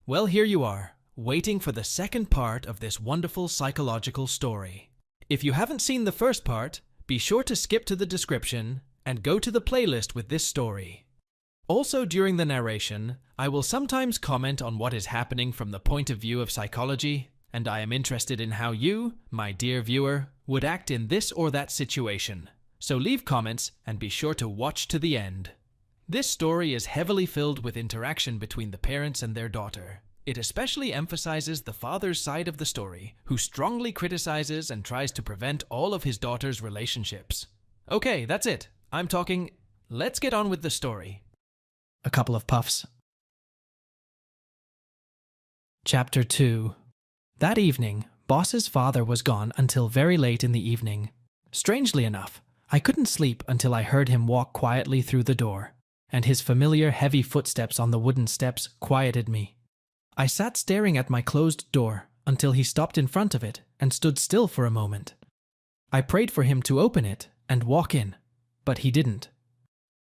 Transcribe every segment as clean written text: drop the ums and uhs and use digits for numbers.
Well, here you are, waiting for the second part of this wonderful psychological story. If you haven't seen the first part, be sure to skip to the description and go to the playlist with this story. Also, during the narration, I will sometimes comment on what is happening from the point of view of psychology, and I am interested in how you, my dear viewer, would act in this or that situation. So leave comments and be sure to watch to the end. This story is heavily filled with interaction between the parents and their daughter. It especially emphasizes the father's side of the story, who strongly criticizes and tries to prevent all of his daughter's relationships. Okay, that's it. I'm talking. Let's get on with the story. A couple of puffs. Chapter 2. That evening, Boss's father was gone until very late in the evening. Strangely enough, I couldn't sleep until I heard him walk quietly through the door, and his familiar heavy footsteps on the wooden steps quieted me. I sat staring at my closed door until he stopped in front of it and stood still for a moment. I prayed for him to open it and walk in, but he didn't.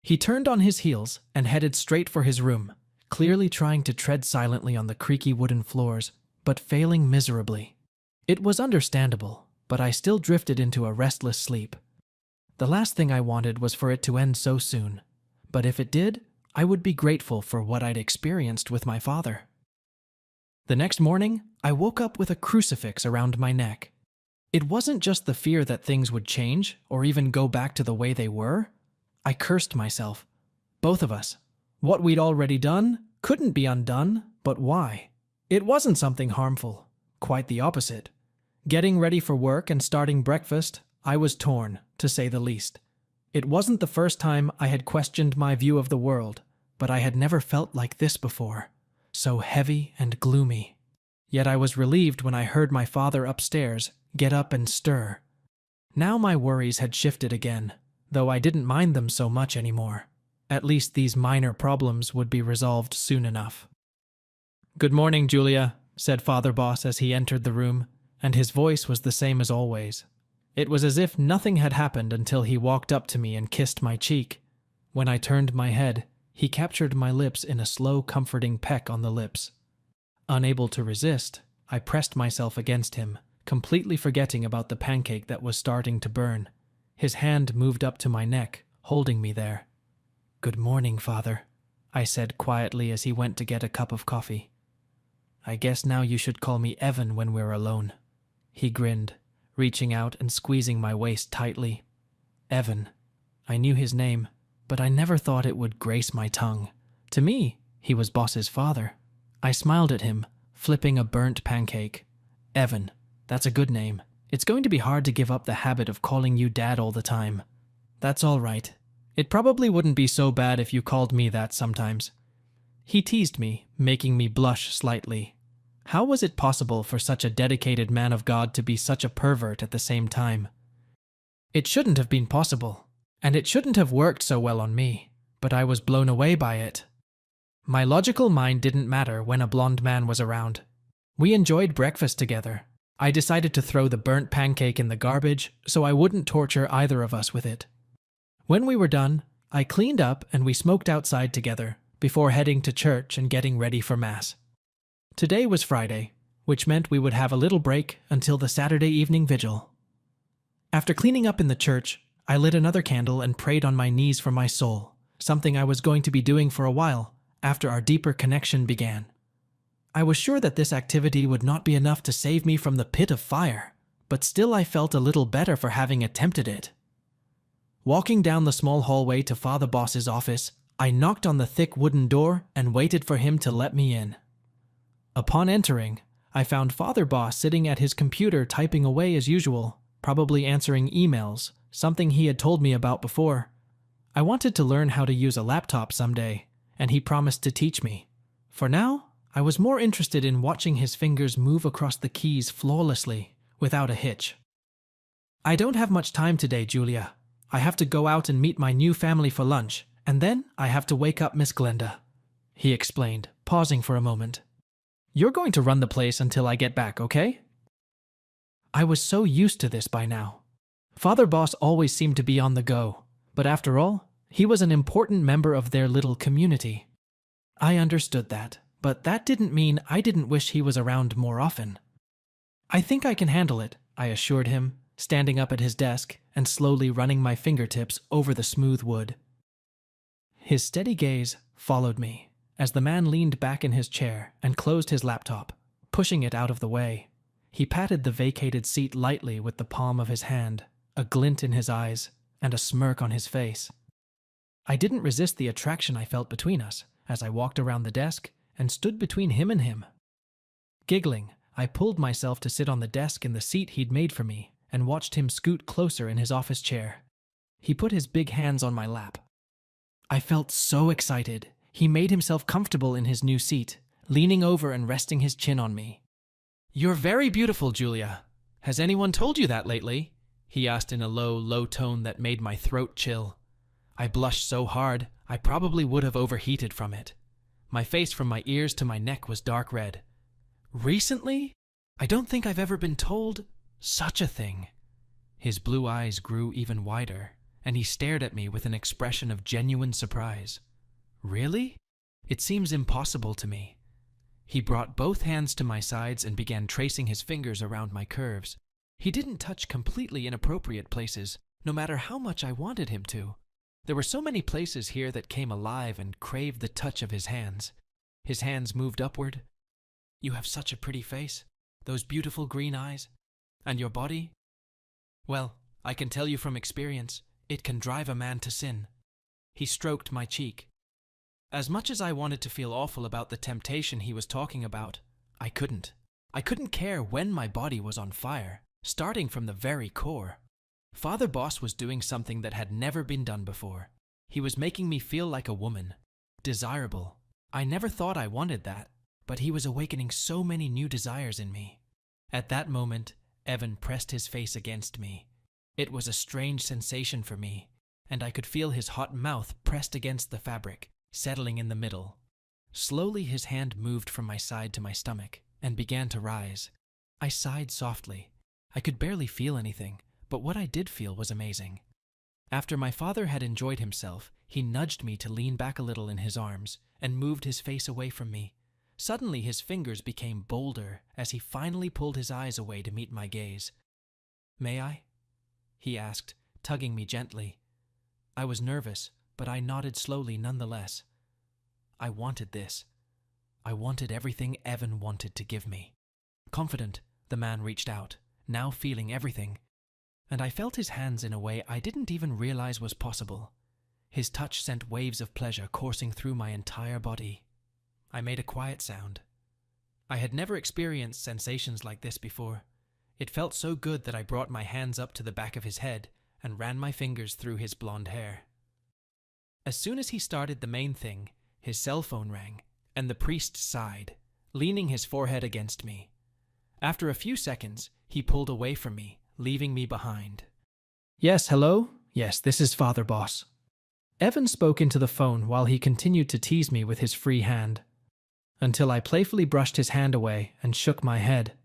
He turned on his heels and headed straight for his room, clearly trying to tread silently on the creaky wooden floors, but failing miserably. It was understandable, but I still drifted into a restless sleep. The last thing I wanted was for it to end so soon, but if it did, I would be grateful for what I'd experienced with my father. The next morning, I woke up with a crucifix around my neck. It wasn't just the fear that things would change or even go back to the way they were. I cursed myself. Both of us. What we'd already done couldn't be undone, but why? It wasn't something harmful. Quite the opposite. Getting ready for work and starting breakfast, I was torn, to say the least. It wasn't the first time I had questioned my view of the world, but I had never felt like this before. So heavy and gloomy. Yet I was relieved when I heard my father upstairs get up and stir. Now my worries had shifted again, though I didn't mind them so much anymore. At least these minor problems would be resolved soon enough. "Good morning, Julia," said Father Boss as he entered the room, and his voice was the same as always. It was as if nothing had happened until he walked up to me and kissed my cheek. When I turned my head, he captured my lips in a slow, comforting peck on the lips. Unable to resist, I pressed myself against him, completely forgetting about the pancake that was starting to burn. His hand moved up to my neck, holding me there. "Good morning, Father," I said quietly as he went to get a cup of coffee. "I guess now you should call me Evan when we're alone." He grinned, reaching out and squeezing my waist tightly. Evan. I knew his name, but I never thought it would grace my tongue. To me, he was Boss's father. I smiled at him, flipping a burnt pancake. "Evan, that's a good name. It's going to be hard to give up the habit of calling you Dad all the time." "That's all right. It probably wouldn't be so bad if you called me that sometimes." He teased me, making me blush slightly. How was it possible for such a dedicated man of God to be such a pervert at the same time? It shouldn't have been possible, and it shouldn't have worked so well on me, but I was blown away by it. My logical mind didn't matter when a blonde man was around. We enjoyed breakfast together. I decided to throw the burnt pancake in the garbage so I wouldn't torture either of us with it. When we were done, I cleaned up and we smoked outside together before heading to church and getting ready for Mass. Today was Friday, which meant we would have a little break until the Saturday evening vigil. After cleaning up in the church, I lit another candle and prayed on my knees for my soul, something I was going to be doing for a while after our deeper connection began. I was sure that this activity would not be enough to save me from the pit of fire, but still I felt a little better for having attempted it. Walking down the small hallway to Father Boss's office, I knocked on the thick wooden door and waited for him to let me in. Upon entering, I found Father Boss sitting at his computer typing away as usual, probably answering emails, something he had told me about before. I wanted to learn how to use a laptop someday, and he promised to teach me. For now, I was more interested in watching his fingers move across the keys flawlessly, without a hitch. "I don't have much time today, Julia. I have to go out and meet my new family for lunch, and then I have to wake up Miss Glenda," he explained, pausing for a moment. "You're going to run the place until I get back, okay?" I was so used to this by now. Father Boss always seemed to be on the go, but after all, he was an important member of their little community. I understood that, but that didn't mean I didn't wish he was around more often. I think I can handle it, I assured him, standing up at his desk and slowly running my fingertips over the smooth wood. His steady gaze followed me as the man leaned back in his chair and closed his laptop, pushing it out of the way. He patted the vacated seat lightly with the palm of his hand, a glint in his eyes and a smirk on his face. I didn't resist the attraction I felt between us as I walked around the desk and stood between him and him. Giggling, I pulled myself to sit on the desk in the seat he'd made for me and watched him scoot closer in his office chair. He put his big hands on my lap. I felt so excited. He made himself comfortable in his new seat, leaning over and resting his chin on me. "You're very beautiful, Julia. Has anyone told you that lately?" he asked in a low tone that made my throat chill. I blushed so hard, I probably would have overheated from it. My face from my ears to my neck was dark red. "Recently? I don't think I've ever been told such a thing." His blue eyes grew even wider, and he stared at me with an expression of genuine surprise. "Really? It seems impossible to me." He brought both hands to my sides and began tracing his fingers around my curves. He didn't touch completely inappropriate places, no matter how much I wanted him to. There were so many places here that came alive and craved the touch of his hands. His hands moved upward. "You have such a pretty face, those beautiful green eyes, and your body. Well, I can tell you from experience, it can drive a man to sin." He stroked my cheek. As much as I wanted to feel awful about the temptation he was talking about, I couldn't. I couldn't care when my body was on fire, starting from the very core. Father Boss was doing something that had never been done before. He was making me feel like a woman, desirable. I never thought I wanted that, but he was awakening so many new desires in me. At that moment, Evan pressed his face against me. It was a strange sensation for me, and I could feel his hot mouth pressed against the fabric, settling in the middle. Slowly his hand moved from my side to my stomach and began to rise. I sighed softly. I could barely feel anything, but what I did feel was amazing. After my father had enjoyed himself, he nudged me to lean back a little in his arms and moved his face away from me. Suddenly his fingers became bolder as he finally pulled his eyes away to meet my gaze. "May I?" he asked, tugging me gently. I was nervous, but I nodded slowly nonetheless. I wanted this. I wanted everything Evan wanted to give me. Confident, the man reached out, now feeling everything, and I felt his hands in a way I didn't even realize was possible. His touch sent waves of pleasure coursing through my entire body. I made a quiet sound. I had never experienced sensations like this before. It felt so good that I brought my hands up to the back of his head and ran my fingers through his blonde hair. As soon as he started the main thing, his cell phone rang, and the priest sighed, leaning his forehead against me. After a few seconds, he pulled away from me, leaving me behind. "Yes, hello? Yes, this is Father Boss." Evan spoke into the phone while he continued to tease me with his free hand, until I playfully brushed his hand away and shook my head.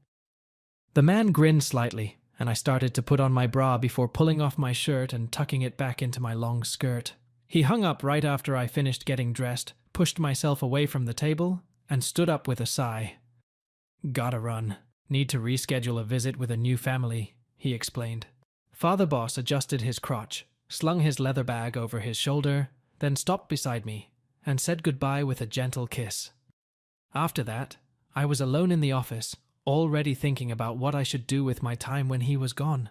The man grinned slightly, and I started to put on my bra before pulling off my shirt and tucking it back into my long skirt. He hung up right after I finished getting dressed, pushed myself away from the table, and stood up with a sigh. "Gotta run. Need to reschedule a visit with a new family," he explained. Father Boss adjusted his crotch, slung his leather bag over his shoulder, then stopped beside me and said goodbye with a gentle kiss. After that, I was alone in the office, already thinking about what I should do with my time when he was gone.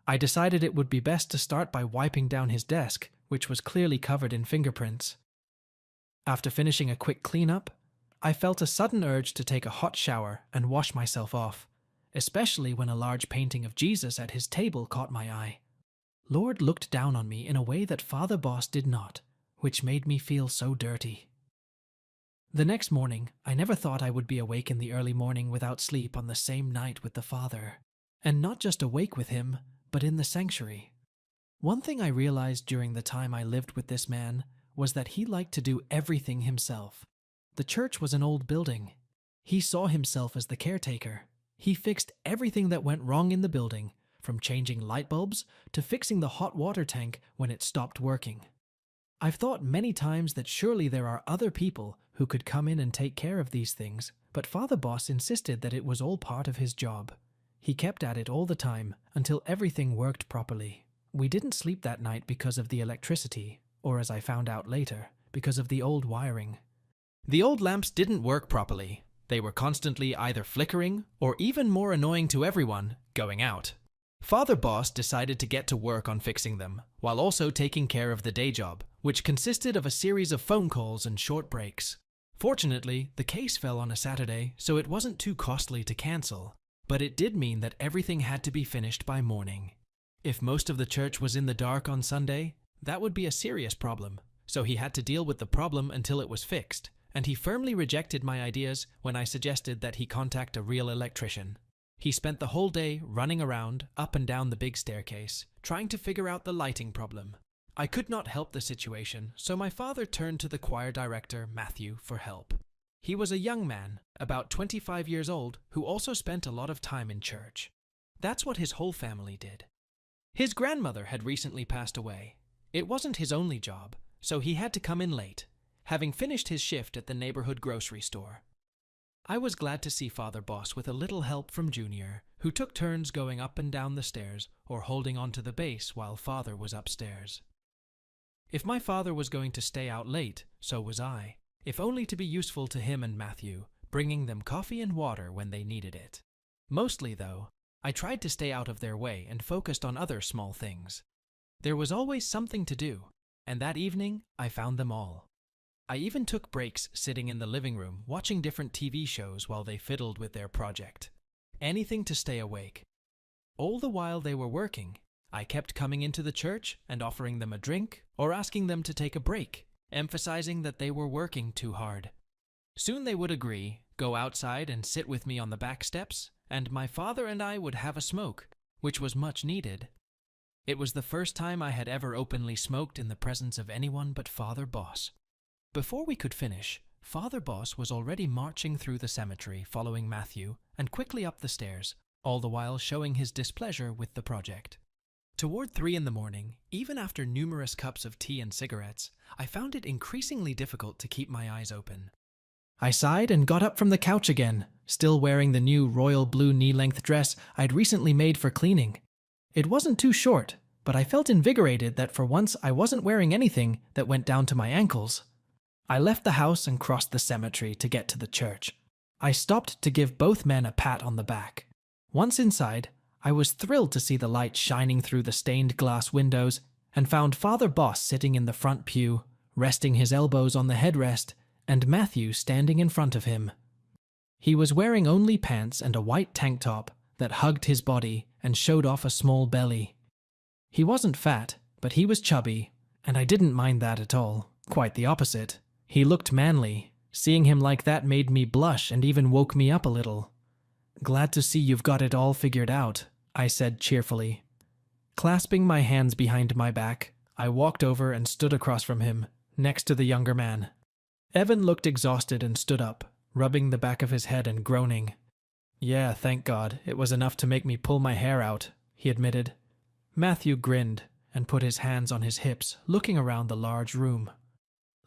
I decided it would be best to start by wiping down his desk, which was clearly covered in fingerprints. After finishing a quick cleanup, I felt a sudden urge to take a hot shower and wash myself off, especially when a large painting of Jesus at his table caught my eye. Lord looked down on me in a way that Father Boss did not, which made me feel so dirty. The next morning, I never thought I would be awake in the early morning without sleep on the same night with the Father. And not just awake with him, but in the sanctuary. One thing I realized during the time I lived with this man was that he liked to do everything himself. The church was an old building. He saw himself as the caretaker. He fixed everything that went wrong in the building, from changing light bulbs to fixing the hot water tank when it stopped working. I've thought many times that surely there are other people who could come in and take care of these things, but Father Boss insisted that it was all part of his job. He kept at it all the time until everything worked properly. We didn't sleep that night because of the electricity, or as I found out later, because of the old wiring. The old lamps didn't work properly. They were constantly either flickering, or even more annoying to everyone, going out. Father Boss decided to get to work on fixing them, while also taking care of the day job, which consisted of a series of phone calls and short breaks. Fortunately, the case fell on a Saturday, so it wasn't too costly to cancel, but it did mean that everything had to be finished by morning. If most of the church was in the dark on Sunday, that would be a serious problem, so he had to deal with the problem until it was fixed, and he firmly rejected my ideas when I suggested that he contact a real electrician. He spent the whole day running around, up and down the big staircase, trying to figure out the lighting problem. I could not help the situation, so my father turned to the choir director, Matthew, for help. He was a young man, about 25 years old, who also spent a lot of time in church. That's what his whole family did. His grandmother had recently passed away. It wasn't his only job, so he had to come in late, having finished his shift at the neighborhood grocery store. I was glad to see Father Boss with a little help from Junior, who took turns going up and down the stairs or holding onto the base while Father was upstairs. If my father was going to stay out late, so was I, if only to be useful to him and Matthew, bringing them coffee and water when they needed it. Mostly, though, I tried to stay out of their way and focused on other small things. There was always something to do, and that evening I found them all. I even took breaks sitting in the living room watching different TV shows while they fiddled with their project. Anything to stay awake. All the while they were working, I kept coming into the church and offering them a drink or asking them to take a break, emphasizing that they were working too hard. Soon they would agree, go outside and sit with me on the back steps, and my father and I would have a smoke, which was much needed. It was the first time I had ever openly smoked in the presence of anyone but Father Boss. Before we could finish, Father Boss was already marching through the cemetery following Matthew and quickly up the stairs, all the while showing his displeasure with the project. Toward 3 a.m, even after numerous cups of tea and cigarettes, I found it increasingly difficult to keep my eyes open. I sighed and got up from the couch again, still wearing the new royal blue knee-length dress I'd recently made for cleaning. It wasn't too short, but I felt invigorated that for once I wasn't wearing anything that went down to my ankles. I left the house and crossed the cemetery to get to the church. I stopped to give both men a pat on the back. Once inside, I was thrilled to see the light shining through the stained glass windows and found Father Boss sitting in the front pew, resting his elbows on the headrest, and Matthew standing in front of him. He was wearing only pants and a white tank top that hugged his body and showed off a small belly. He wasn't fat, but he was chubby, and I didn't mind that at all. Quite the opposite. He looked manly. Seeing him like that made me blush and even woke me up a little. "Glad to see you've got it all figured out," I said cheerfully. Clasping my hands behind my back, I walked over and stood across from him, next to the younger man. Evan looked exhausted and stood up, rubbing the back of his head and groaning. "Yeah, thank God, it was enough to make me pull my hair out," he admitted. Matthew grinned and put his hands on his hips, looking around the large room.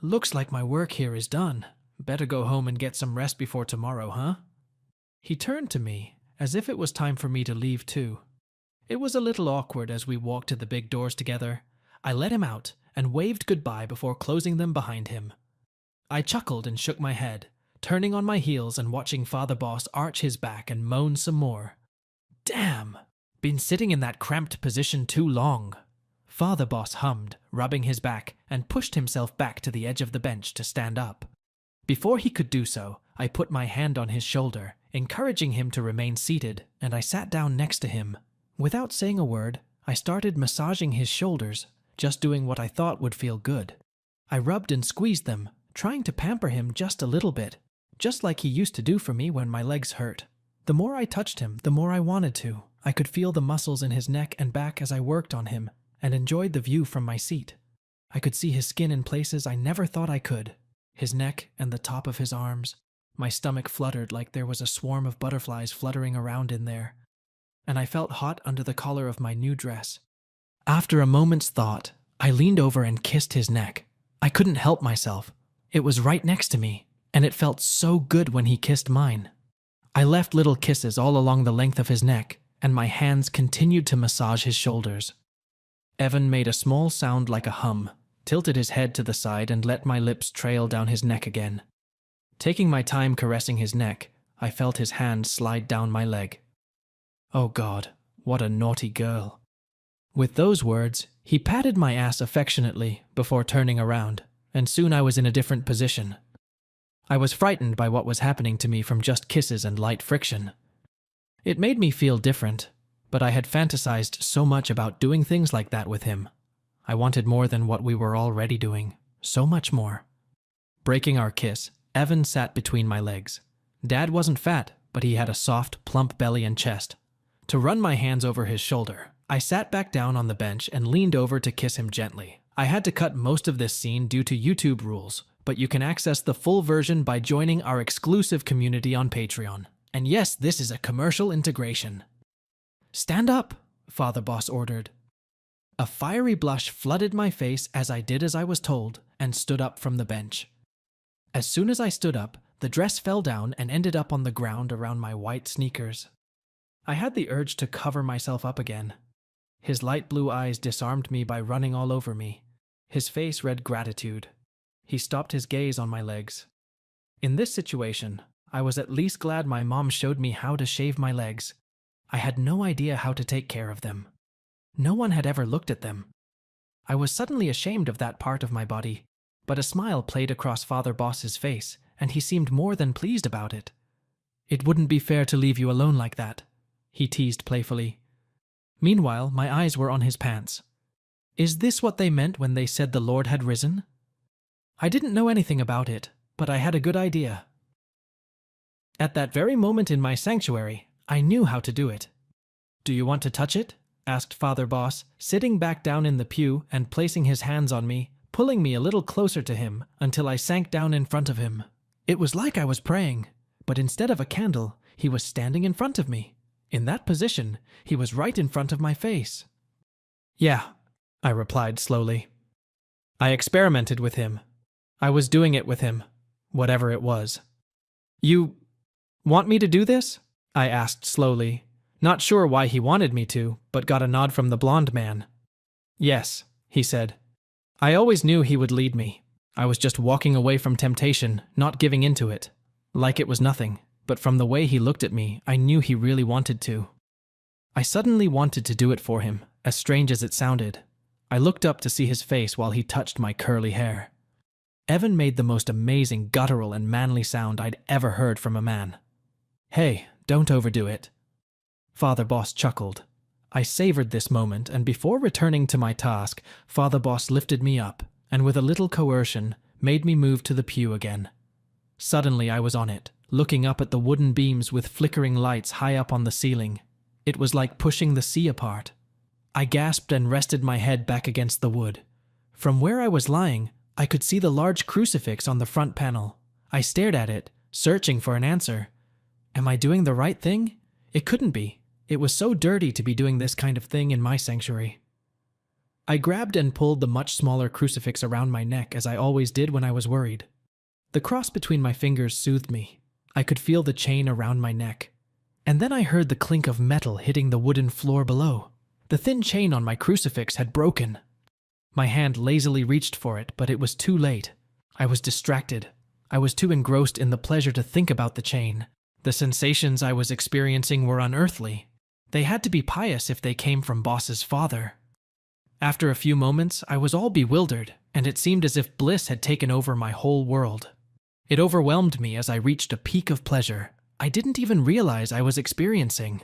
"Looks like my work here is done. Better go home and get some rest before tomorrow, huh?" He turned to me, as if it was time for me to leave too. It was a little awkward as we walked to the big doors together. I let him out and waved goodbye before closing them behind him. I chuckled and shook my head, turning on my heels and watching Father Boss arch his back and moan some more. "Damn! Been sitting in that cramped position too long." Father Boss hummed, rubbing his back, and pushed himself back to the edge of the bench to stand up. Before he could do so, I put my hand on his shoulder, encouraging him to remain seated, and I sat down next to him. Without saying a word, I started massaging his shoulders, just doing what I thought would feel good. I rubbed and squeezed them, trying to pamper him just a little bit, just like he used to do for me when my legs hurt. The more I touched him, the more I wanted to. I could feel the muscles in his neck and back as I worked on him, and enjoyed the view from my seat. I could see his skin in places I never thought I could, his neck and the top of his arms. My stomach fluttered like there was a swarm of butterflies fluttering around in there, and I felt hot under the collar of my new dress. After a moment's thought, I leaned over and kissed his neck. I couldn't help myself. It was right next to me, and it felt so good when he kissed mine. I left little kisses all along the length of his neck, and my hands continued to massage his shoulders. Evan made a small sound like a hum, tilted his head to the side, and let my lips trail down his neck again. Taking my time caressing his neck, I felt his hand slide down my leg. Oh God, what a naughty girl. With those words, he patted my ass affectionately before turning around, and soon I was in a different position. I was frightened by what was happening to me from just kisses and light friction. It made me feel different, but I had fantasized so much about doing things like that with him. I wanted more than what we were already doing, so much more. Breaking our kiss, Evan sat between my legs. Dad wasn't fat, but he had a soft, plump belly and chest. To run my hands over his shoulder, I sat back down on the bench and leaned over to kiss him gently. I had to cut most of this scene due to YouTube rules, but you can access the full version by joining our exclusive community on Patreon. And yes, this is a commercial integration. "Stand up," Father Boss ordered. A fiery blush flooded my face as I did as I was told and stood up from the bench. As soon as I stood up, the dress fell down and ended up on the ground around my white sneakers. I had the urge to cover myself up again. His light blue eyes disarmed me by running all over me. His face read gratitude. He stopped his gaze on my legs. In this situation, I was at least glad my mom showed me how to shave my legs. I had no idea how to take care of them. No one had ever looked at them. I was suddenly ashamed of that part of my body, but a smile played across Father Boss's face, and he seemed more than pleased about it. "It wouldn't be fair to leave you alone like that," he teased playfully. Meanwhile, my eyes were on his pants. Is this what they meant when they said the Lord had risen? I didn't know anything about it, but I had a good idea. At that very moment in my sanctuary, I knew how to do it. "Do you want to touch it?" asked Father Boss, sitting back down in the pew and placing his hands on me, pulling me a little closer to him until I sank down in front of him. It was like I was praying, but instead of a candle, he was standing in front of me. In that position, he was right in front of my face. "Yeah," I replied slowly. I experimented with him. I was doing it with him, whatever it was. "You want me to do this?" I asked slowly, not sure why he wanted me to, but got a nod from the blonde man. "Yes," he said. I always knew he would lead me. I was just walking away from temptation, not giving into it. Like it was nothing, but from the way he looked at me, I knew he really wanted to. I suddenly wanted to do it for him, as strange as it sounded. I looked up to see his face while he touched my curly hair. Evan made the most amazing guttural and manly sound I'd ever heard from a man. "Hey, don't overdo it." Father Boss chuckled. I savored this moment, and before returning to my task, Father Boss lifted me up, and with a little coercion, made me move to the pew again. Suddenly I was on it, looking up at the wooden beams with flickering lights high up on the ceiling. It was like pushing the sea apart. I gasped and rested my head back against the wood. From where I was lying, I could see the large crucifix on the front panel. I stared at it, searching for an answer. Am I doing the right thing? It couldn't be. It was so dirty to be doing this kind of thing in my sanctuary. I grabbed and pulled the much smaller crucifix around my neck as I always did when I was worried. The cross between my fingers soothed me. I could feel the chain around my neck. And then I heard the clink of metal hitting the wooden floor below. The thin chain on my crucifix had broken. My hand lazily reached for it, but it was too late. I was distracted. I was too engrossed in the pleasure to think about the chain. The sensations I was experiencing were unearthly. They had to be pious if they came from Boss's father. After a few moments, I was all bewildered, and it seemed as if bliss had taken over my whole world. It overwhelmed me as I reached a peak of pleasure I didn't even realize I was experiencing.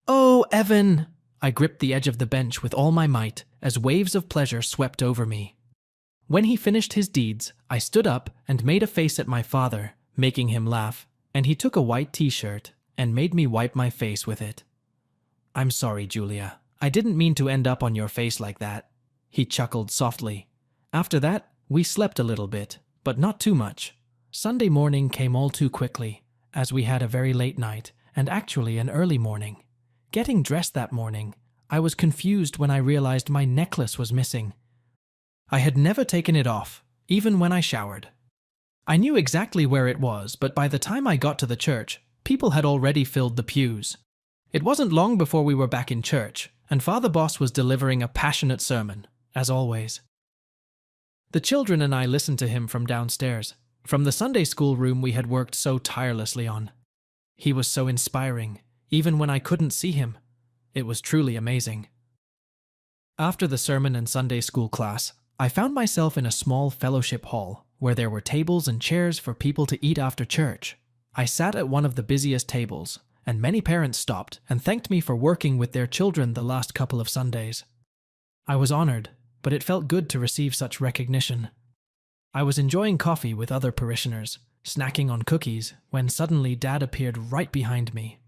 "Oh, Evan!" I gripped the edge of the bench with all my might as waves of pleasure swept over me. When he finished his deeds, I stood up and made a face at my father, making him laugh, and he took a white t-shirt and made me wipe my face with it. "I'm sorry, Julia. I didn't mean to end up on your face like that." He chuckled softly. After that, we slept a little bit, but not too much. Sunday morning came all too quickly, as we had a very late night, and actually an early morning. Getting dressed that morning, I was confused when I realized my necklace was missing. I had never taken it off, even when I showered. I knew exactly where it was, but by the time I got to the church, people had already filled the pews. It wasn't long before we were back in church, and Father Boss was delivering a passionate sermon, as always. The children and I listened to him from downstairs, from the Sunday school room we had worked so tirelessly on. He was so inspiring, even when I couldn't see him. It was truly amazing. After the sermon and Sunday school class, I found myself in a small fellowship hall where there were tables and chairs for people to eat after church. I sat at one of the busiest tables, and many parents stopped and thanked me for working with their children the last couple of Sundays. I was honored, but it felt good to receive such recognition. I was enjoying coffee with other parishioners, snacking on cookies, when suddenly Dad appeared right behind me.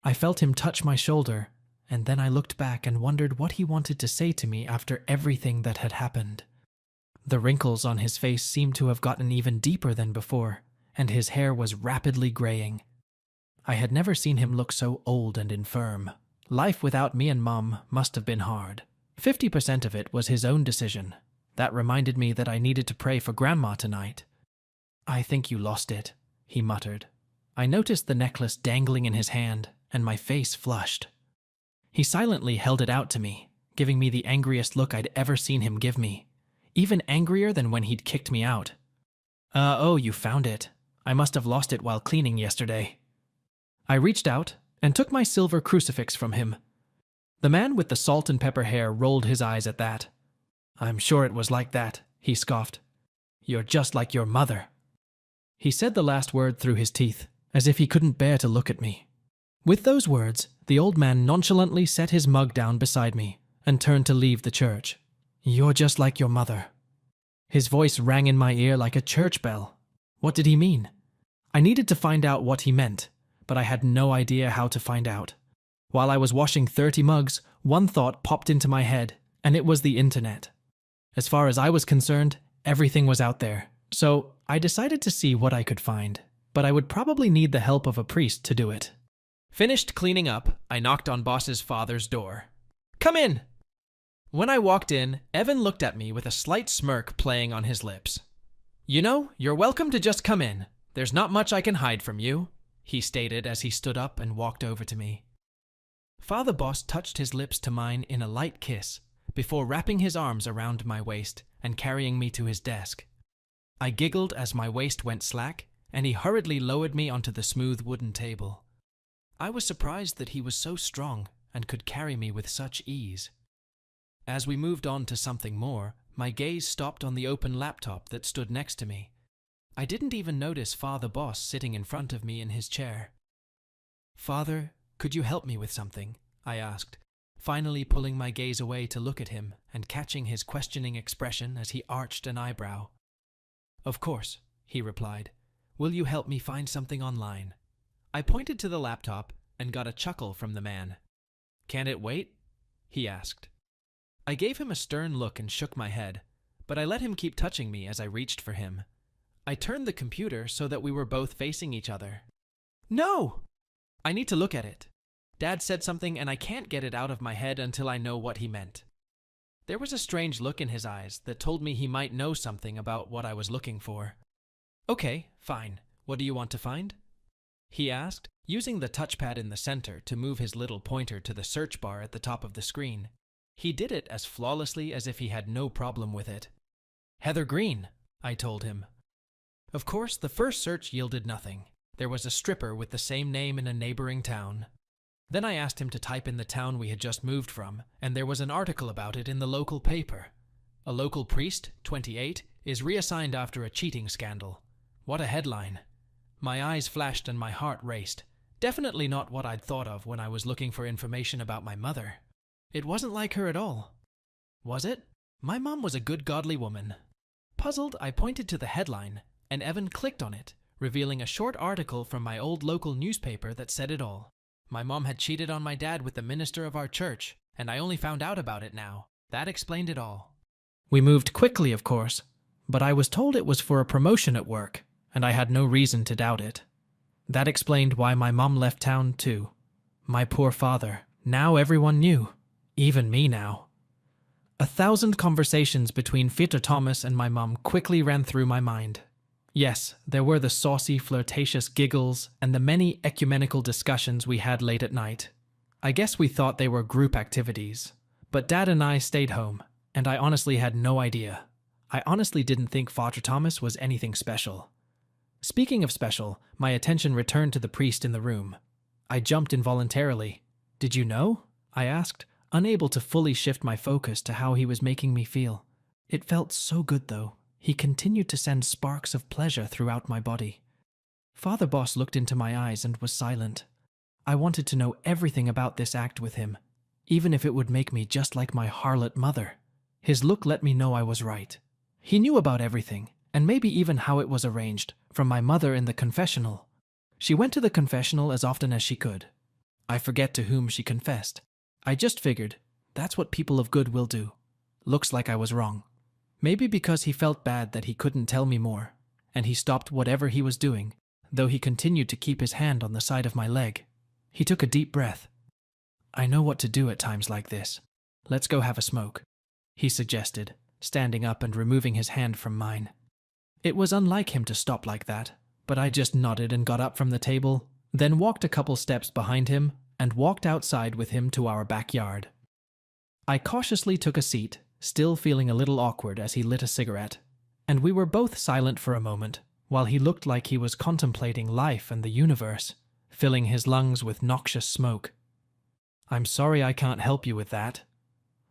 I felt him touch my shoulder, and then I looked back and wondered what he wanted to say to me after everything that had happened. The wrinkles on his face seemed to have gotten even deeper than before, and his hair was rapidly graying. I had never seen him look so old and infirm. Life without me and Mom must have been hard. 50% of it was his own decision. That reminded me that I needed to pray for Grandma tonight. "I think you lost it," he muttered. I noticed the necklace dangling in his hand, and my face flushed. He silently held it out to me, giving me the angriest look I'd ever seen him give me. Even angrier than when he'd kicked me out. Oh, you found it. I must have lost it while cleaning yesterday." I reached out and took my silver crucifix from him. The man with the salt and pepper hair rolled his eyes at that. "I'm sure it was like that," he scoffed. "You're just like your mother." He said the last word through his teeth, as if he couldn't bear to look at me. With those words, the old man nonchalantly set his mug down beside me and turned to leave the church. "You're just like your mother." His voice rang in my ear like a church bell. What did he mean? I needed to find out what he meant, but I had no idea how to find out. While I was washing 30 mugs, one thought popped into my head, and it was the internet. As far as I was concerned, everything was out there, so I decided to see what I could find, but I would probably need the help of a priest to do it. Finished cleaning up, I knocked on Boss's father's door. "Come in!" When I walked in, Evan looked at me with a slight smirk playing on his lips. "You know, you're welcome to just come in. There's not much I can hide from you," he stated as he stood up and walked over to me. Father Boss touched his lips to mine in a light kiss, before wrapping his arms around my waist and carrying me to his desk. I giggled as my waist went slack, and he hurriedly lowered me onto the smooth wooden table. I was surprised that he was so strong and could carry me with such ease. As we moved on to something more, my gaze stopped on the open laptop that stood next to me. I didn't even notice Father Boss sitting in front of me in his chair. "Father, could you help me with something?" I asked, finally pulling my gaze away to look at him and catching his questioning expression as he arched an eyebrow. "Of course," he replied. "Will you help me find something online?" I pointed to the laptop and got a chuckle from the man. "Can it wait?" he asked. I gave him a stern look and shook my head, but I let him keep touching me as I reached for him. I turned the computer so that we were both facing each other. "No! I need to look at it. Dad said something and I can't get it out of my head until I know what he meant." There was a strange look in his eyes that told me he might know something about what I was looking for. "Okay, fine. What do you want to find?" he asked, using the touchpad in the center to move his little pointer to the search bar at the top of the screen. He did it as flawlessly as if he had no problem with it. "Heather Green," I told him. Of course, the first search yielded nothing. There was a stripper with the same name in a neighboring town. Then I asked him to type in the town we had just moved from, and there was an article about it in the local paper. "A local priest, 28, is reassigned after a cheating scandal." What a headline. My eyes flashed and my heart raced. Definitely not what I'd thought of when I was looking for information about my mother. It wasn't like her at all. Was it? My mom was a good godly woman. Puzzled, I pointed to the headline, and Evan clicked on it, revealing a short article from my old local newspaper that said it all. My mom had cheated on my dad with the minister of our church, and I only found out about it now. That explained it all. We moved quickly, of course, but I was told it was for a promotion at work, and I had no reason to doubt it. That explained why my mom left town, too. My poor father. Now everyone knew. Even me now. 1,000 conversations between Fitter Thomas and my mum quickly ran through my mind. Yes, there were the saucy, flirtatious giggles and the many ecumenical discussions we had late at night. I guess we thought they were group activities. But Dad and I stayed home, and I honestly had no idea. I honestly didn't think Father Thomas was anything special. Speaking of special, my attention returned to the priest in the room. I jumped involuntarily. "Did you know?" I asked, unable to fully shift my focus to how he was making me feel. It felt so good, though. He continued to send sparks of pleasure throughout my body. Father Boss looked into my eyes and was silent. I wanted to know everything about this act with him, even if it would make me just like my harlot mother. His look let me know I was right. He knew about everything, and maybe even how it was arranged, from my mother in the confessional. She went to the confessional as often as she could. I forget to whom she confessed. I just figured, that's what people of good will do. Looks like I was wrong. Maybe because he felt bad that he couldn't tell me more, and he stopped whatever he was doing, though he continued to keep his hand on the side of my leg. He took a deep breath. "I know what to do at times like this. Let's go have a smoke," he suggested, standing up and removing his hand from mine. It was unlike him to stop like that, but I just nodded and got up from the table, then walked a couple steps behind him and walked outside with him to our backyard. I cautiously took a seat, still feeling a little awkward as he lit a cigarette, and we were both silent for a moment, while he looked like he was contemplating life and the universe, filling his lungs with noxious smoke. "I'm sorry I can't help you with that."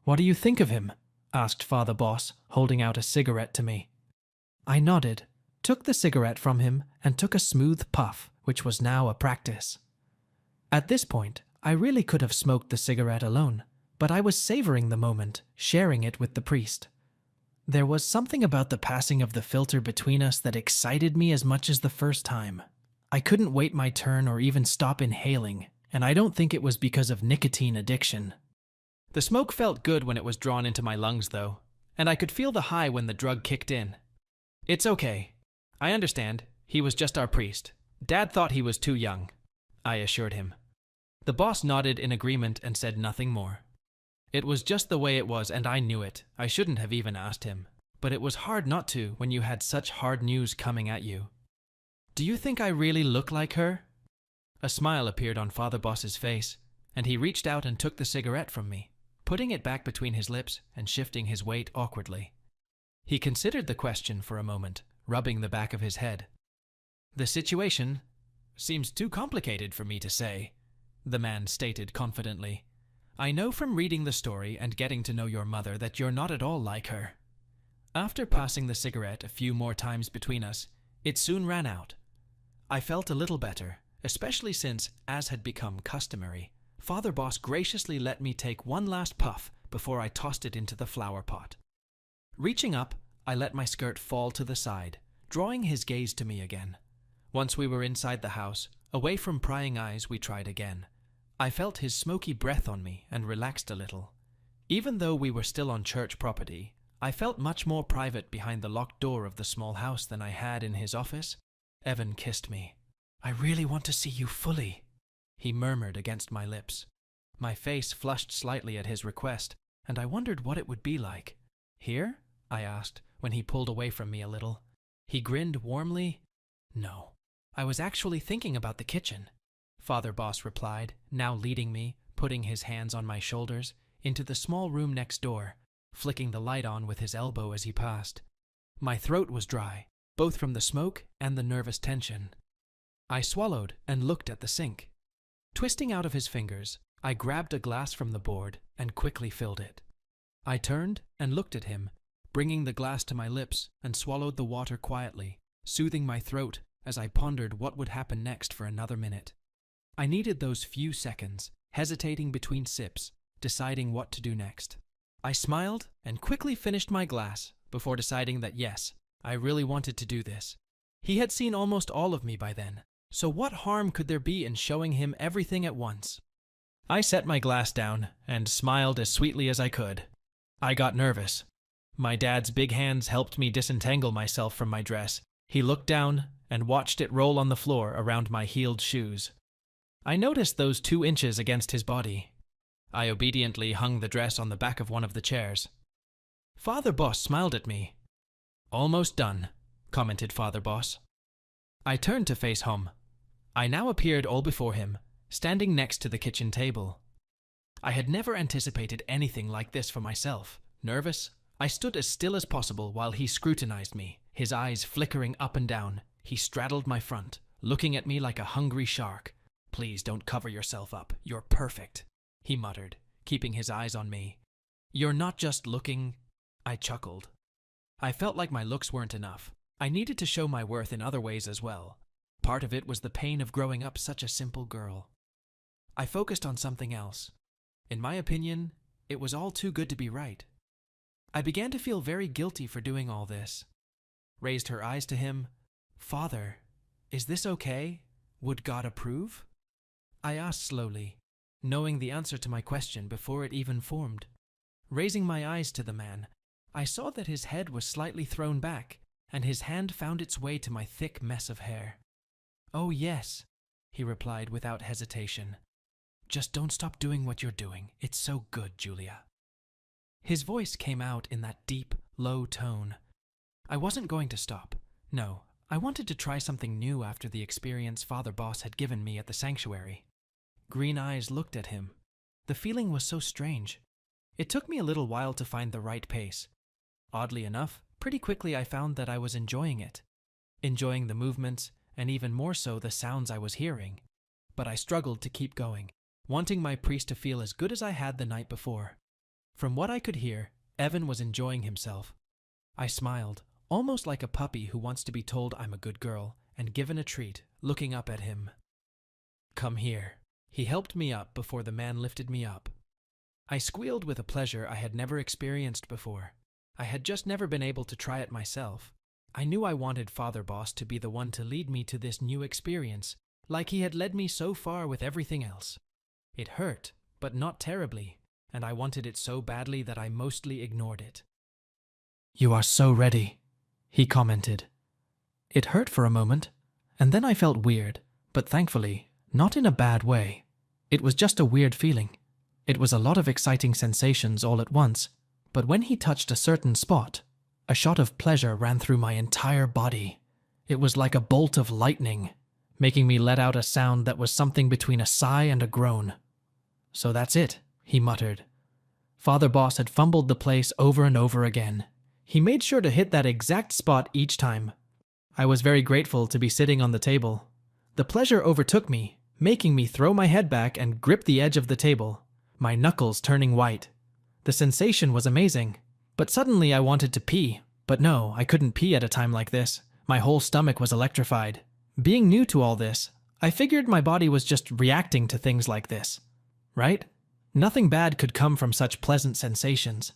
"What do you think of him?" asked Father Boss, holding out a cigarette to me. I nodded, took the cigarette from him, and took a smooth puff, which was now a practice. At this point, I really could have smoked the cigarette alone, but I was savoring the moment, sharing it with the priest. There was something about the passing of the filter between us that excited me as much as the first time. I couldn't wait my turn or even stop inhaling, and I don't think it was because of nicotine addiction. The smoke felt good when it was drawn into my lungs, though, and I could feel the high when the drug kicked in. "It's okay. I understand. He was just our priest. Dad thought he was too young," I assured him. The boss nodded in agreement and said nothing more. It was just the way it was, and I knew it. I shouldn't have even asked him, but it was hard not to when you had such hard news coming at you. "Do you think I really look like her?" A smile appeared on Father Boss's face, and he reached out and took the cigarette from me, putting it back between his lips and shifting his weight awkwardly. He considered the question for a moment, rubbing the back of his head. "The situation seems too complicated for me to say," the man stated confidently. "I know from reading the story and getting to know your mother that you're not at all like her." After passing the cigarette a few more times between us, it soon ran out. I felt a little better, especially since, as had become customary, Father Boss graciously let me take one last puff before I tossed it into the flower pot. Reaching up, I let my skirt fall to the side, drawing his gaze to me again. Once we were inside the house, away from prying eyes, we tried again. I felt his smoky breath on me and relaxed a little. Even though we were still on church property, I felt much more private behind the locked door of the small house than I had in his office. Evan kissed me. "I really want to see you fully," he murmured against my lips. My face flushed slightly at his request, and I wondered what it would be like. "Here?" I asked, when he pulled away from me a little. He grinned warmly. "No, I was actually thinking about the kitchen," Father Boss replied, now leading me, putting his hands on my shoulders, into the small room next door, flicking the light on with his elbow as he passed. My throat was dry, both from the smoke and the nervous tension. I swallowed and looked at the sink. Twisting out of his fingers, I grabbed a glass from the board and quickly filled it. I turned and looked at him, bringing the glass to my lips, and swallowed the water quietly, soothing my throat as I pondered what would happen next for another minute. I needed those few seconds, hesitating between sips, deciding what to do next. I smiled and quickly finished my glass before deciding that yes, I really wanted to do this. He had seen almost all of me by then, so what harm could there be in showing him everything at once? I set my glass down and smiled as sweetly as I could. I got nervous. My dad's big hands helped me disentangle myself from my dress. He looked down and watched it roll on the floor around my heeled shoes. I noticed those 2 inches against his body. I obediently hung the dress on the back of one of the chairs. Father Boss smiled at me. "Almost done," commented Father Boss. I turned to face home. I now appeared all before him, standing next to the kitchen table. I had never anticipated anything like this for myself. Nervous, I stood as still as possible while he scrutinized me, his eyes flickering up and down. He straddled my front, looking at me like a hungry shark. "Please don't cover yourself up. You're perfect," he muttered, keeping his eyes on me. "You're not just looking—" I chuckled. I felt like my looks weren't enough. I needed to show my worth in other ways as well. Part of it was the pain of growing up such a simple girl. I focused on something else. In my opinion, it was all too good to be right. I began to feel very guilty for doing all this. Raised her eyes to him. "Father, is this okay? Would God approve?" I asked slowly, knowing the answer to my question before it even formed. Raising my eyes to the man, I saw that his head was slightly thrown back, and his hand found its way to my thick mess of hair. "Oh yes," he replied without hesitation. "Just don't stop doing what you're doing. It's so good, Julia." His voice came out in that deep, low tone. I wasn't going to stop. No, I wanted to try something new after the experience Father Boss had given me at the sanctuary. Green eyes looked at him. The feeling was so strange. It took me a little while to find the right pace. Oddly enough, pretty quickly I found that I was enjoying it. Enjoying the movements, and even more so the sounds I was hearing. But I struggled to keep going, wanting my priest to feel as good as I had the night before. From what I could hear, Evan was enjoying himself. I smiled, almost like a puppy who wants to be told I'm a good girl, and given a treat, looking up at him. "Come here." He helped me up before the man lifted me up. I squealed with a pleasure I had never experienced before. I had just never been able to try it myself. I knew I wanted Father Boss to be the one to lead me to this new experience, like he had led me so far with everything else. It hurt, but not terribly, and I wanted it so badly that I mostly ignored it. "You are so ready," he commented. It hurt for a moment, and then I felt weird, but thankfully, not in a bad way. It was just a weird feeling. It was a lot of exciting sensations all at once, but when he touched a certain spot, a shot of pleasure ran through my entire body. It was like a bolt of lightning, making me let out a sound that was something between a sigh and a groan. "So that's it," he muttered. Father Boss had fumbled the place over and over again. He made sure to hit that exact spot each time. I was very grateful to be sitting on the table. The pleasure overtook me, making me throw my head back and grip the edge of the table, my knuckles turning white. The sensation was amazing, but suddenly I wanted to pee. But no, I couldn't pee at a time like this. My whole stomach was electrified. Being new to all this, I figured my body was just reacting to things like this. Right? Nothing bad could come from such pleasant sensations.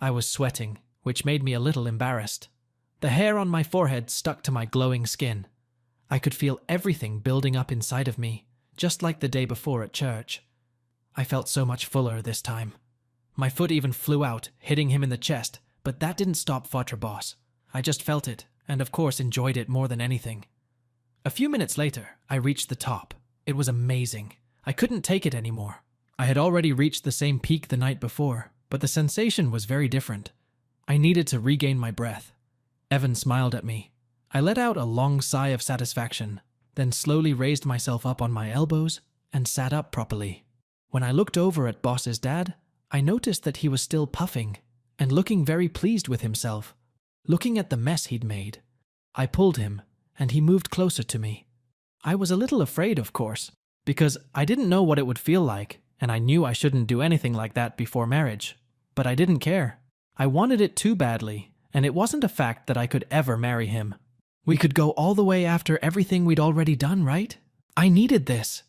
I was sweating, which made me a little embarrassed. The hair on my forehead stuck to my glowing skin. I could feel everything building up inside of me, just like the day before at church. I felt so much fuller this time. My foot even flew out, hitting him in the chest, but that didn't stop Father Boss. I just felt it, and of course enjoyed it more than anything. A few minutes later, I reached the top. It was amazing. I couldn't take it anymore. I had already reached the same peak the night before, but the sensation was very different. I needed to regain my breath. Evan smiled at me. I let out a long sigh of satisfaction, then slowly raised myself up on my elbows and sat up properly. When I looked over at Boss's dad, I noticed that he was still puffing and looking very pleased with himself, looking at the mess he'd made. I pulled him, and he moved closer to me. I was a little afraid, of course, because I didn't know what it would feel like, and I knew I shouldn't do anything like that before marriage. But I didn't care. I wanted it too badly, and it wasn't a fact that I could ever marry him. We could go all the way after everything we'd already done, right? I needed this.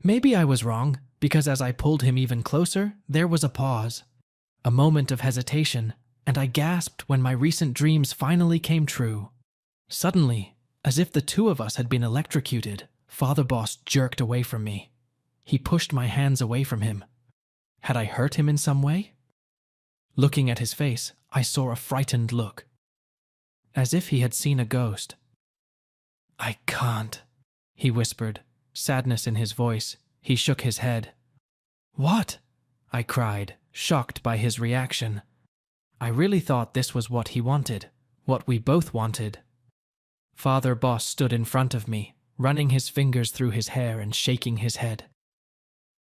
Maybe I was wrong, because as I pulled him even closer, there was a pause. A moment of hesitation, and I gasped when my recent dreams finally came true. Suddenly, as if the two of us had been electrocuted, Father Boss jerked away from me. He pushed my hands away from him. Had I hurt him in some way? Looking at his face, I saw a frightened look, as if he had seen a ghost. "I can't," he whispered, sadness in his voice. He shook his head. "What?" I cried, shocked by his reaction. I really thought this was what he wanted, what we both wanted. Father Boss stood in front of me, running his fingers through his hair and shaking his head.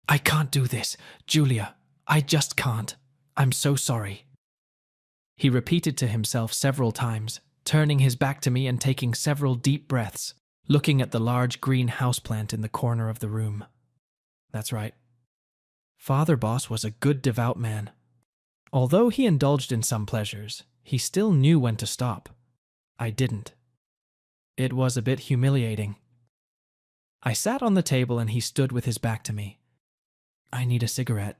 I can't do this, Julia. I just can't. I'm so sorry. He repeated to himself several times, turning his back to me and taking several deep breaths, looking at the large green houseplant in the corner of the room. That's right. Father Boss was a good devout man. Although he indulged in some pleasures, he still knew when to stop. I didn't. It was a bit humiliating. I sat on the table and he stood with his back to me. I need a cigarette,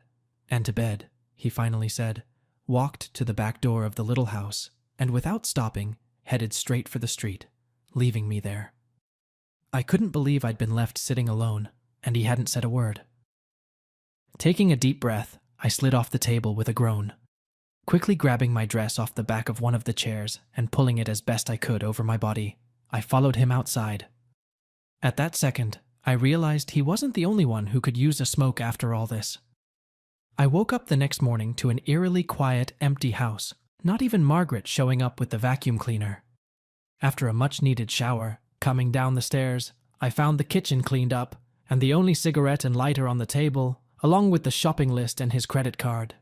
and to bed, he finally said, walked to the back door of the little house, and without stopping, headed straight for the street, leaving me there. I couldn't believe I'd been left sitting alone, and he hadn't said a word. Taking a deep breath, I slid off the table with a groan, quickly grabbing my dress off the back of one of the chairs and pulling it as best I could over my body. I followed him outside. At that second, I realized he wasn't the only one who could use a smoke after all this. I woke up the next morning to an eerily quiet, empty house, not even Margaret showing up with the vacuum cleaner. After a much-needed shower, coming down the stairs, I found the kitchen cleaned up, and the only cigarette and lighter on the table, along with the shopping list and his credit card.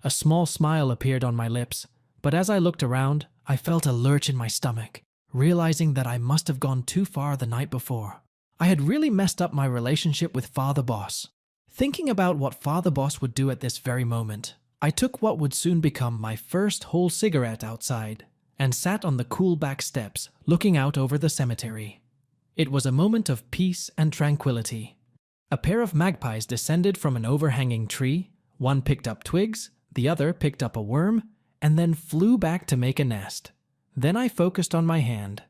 A small smile appeared on my lips, but as I looked around, I felt a lurch in my stomach, realizing that I must have gone too far the night before. I had really messed up my relationship with Father Boss. Thinking about what Father Boss would do at this very moment, I took what would soon become my first whole cigarette outside and sat on the cool back steps, looking out over the cemetery. It was a moment of peace and tranquility. A pair of magpies descended from an overhanging tree. One picked up twigs, the other picked up a worm, and then flew back to make a nest. Then I focused on my hand.